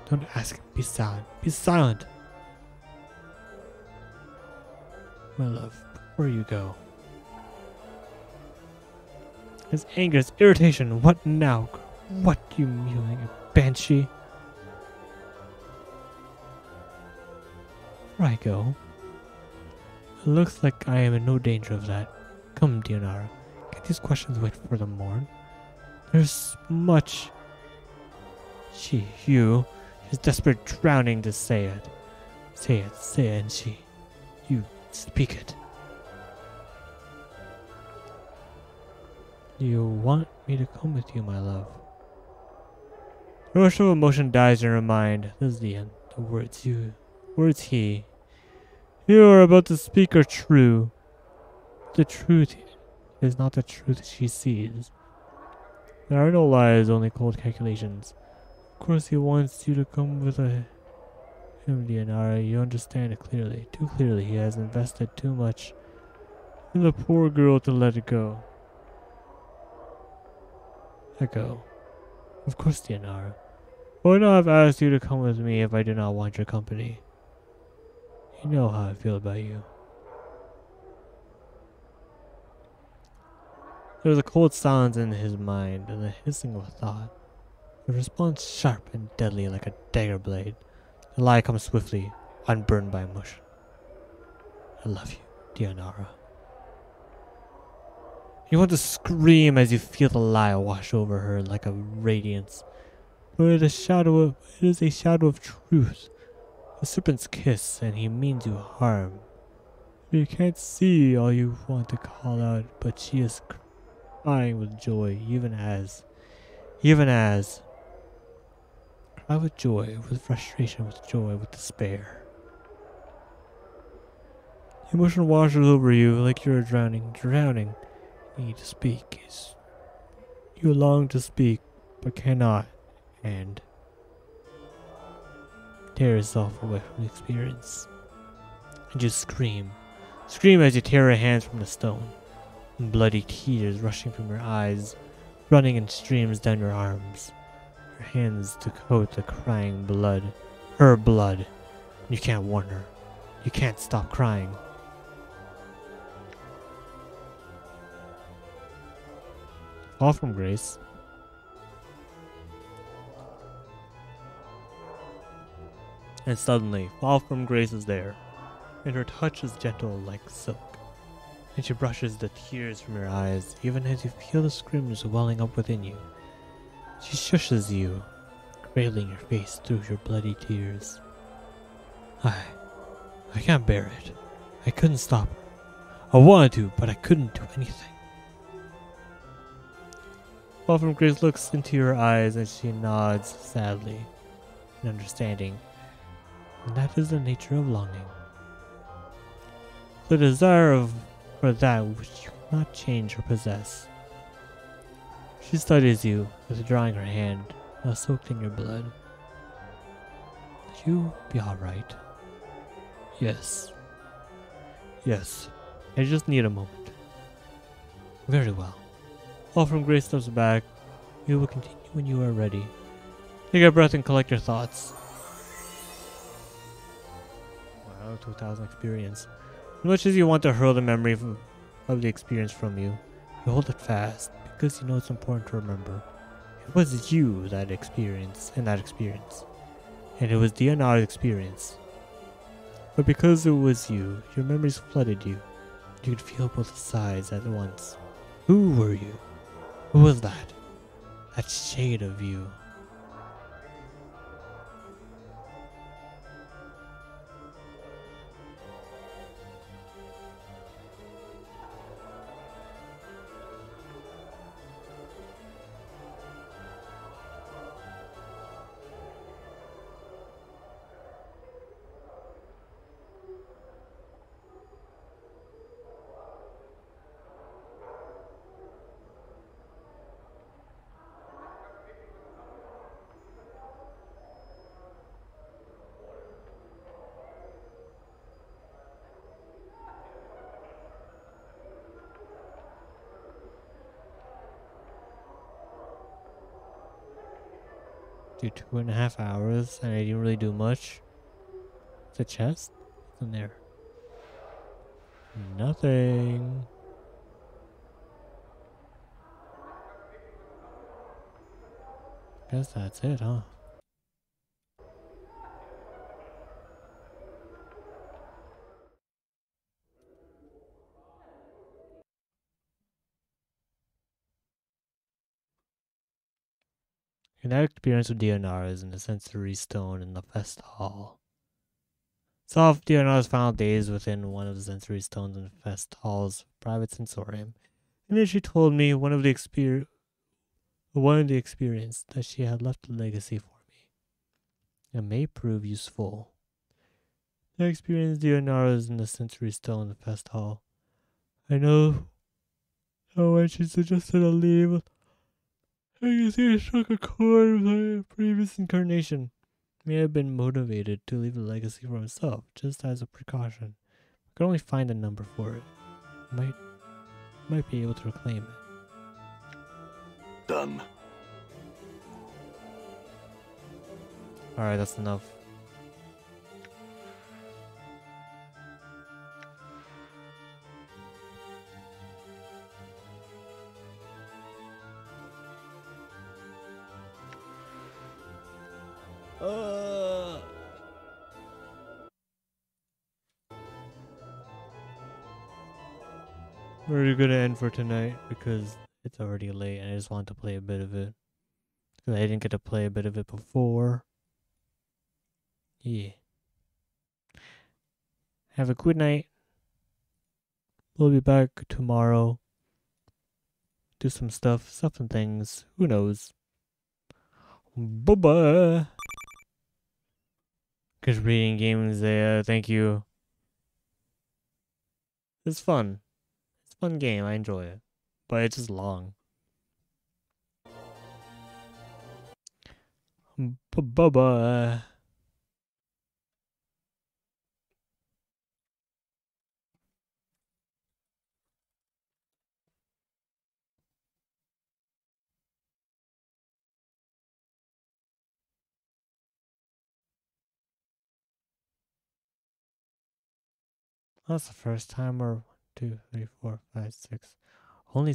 Don't ask it. Be silent. Be silent! My love, before you go. His anger, his irritation. What now? What you mewing, a banshee? Where I go? It looks like I am in no danger of that. Come, Dianara. Can these questions wait for the morn? There's much. You, is desperate drowning to say it. Say it, and she. You, speak it. You want me to come with you, my love? The rush of emotion dies in her mind. This is the end. The words he. You are about to speak are true. The truth is not the truth she sees. There are no lies, only cold calculations. Of course he wants you to come with him, Dianara. You understand it clearly. Too clearly. He has invested too much in the poor girl to let it go. Let go. Of course, Dianara. I would not have asked you to come with me if I did not want your company. You know how I feel about you. There was a cold silence in his mind and the hissing of a thought. The response sharp and deadly like a dagger blade. The lie comes swiftly, unburned by emotion. I love you, Dianara. You want to scream as you feel the lie wash over her like a radiance. But it is a shadow of truth. A serpent's kiss, and he means you harm. You can't see all you want to call out, but she is crying with joy, even as. Cry with joy, with frustration, with joy, with despair. Emotion washes over you like you're drowning. You need to speak. You long to speak, but cannot, and tear yourself away from the experience. And you scream. Scream as you tear her hands from the stone. And bloody tears rushing from your eyes, running in streams down your arms. Your hands to coat the crying blood. Her blood. You can't warn her. You can't stop crying. Fall from grace. And suddenly, fall from grace is there, and her touch is gentle like silk, and she brushes the tears from your eyes, even as you feel the screams welling up within you. She shushes you, cradling your face through your bloody tears. I can't bear it. I couldn't stop her. I wanted to, but I couldn't do anything. Fall from grace looks into your eyes, and she nods sadly, in understanding. And that is the nature of longing. The desire for that which you cannot change or possess. She studies you, withdrawing her hand, now soaked in your blood. Will you be alright? Yes. Yes. I just need a moment. Very well. Fall from grace steps back. We will continue when you are ready. Take a breath and collect your thoughts. 2000 experience. As much as you want to hurl the memory of the experience from you, you hold it fast because you know it's important to remember. It was you that experience, and it was Dianara's experience. But because it was you, your memories flooded you. You could feel both sides at once. Who were you? Who was that? That shade of you. do 2.5 hours and I didn't really do much. The chest? What's in there? Nothing. Guess that's it, huh? And that experience with Dionara is in the sensory stone in the fest hall. Solve Dionara's final days within one of the sensory stones in fest hall's private sensorium. And then she told me one of the experience that she had left a legacy for me. It may prove useful. The experience Dionara is in the sensory stone in the fest hall. I know when she suggested I leave, I can see it struck a chord with my previous incarnation. May have been motivated to leave a legacy for himself, just as a precaution. I could only find a number for it. Might be able to reclaim it. Done. Alright, that's enough. We're gonna end for tonight because it's already late and I just want to play a bit of it. Because I didn't get to play a bit of it before. Yeah. Have a good night. We'll be back tomorrow. Do some stuff and things. Who knows? Bye-bye. Because reading games, thank you. It's fun. It's a fun game. I enjoy it. But it's just long. Bye-bye. That's the first time, or 1, 2, 3, 4, 5, 6. Only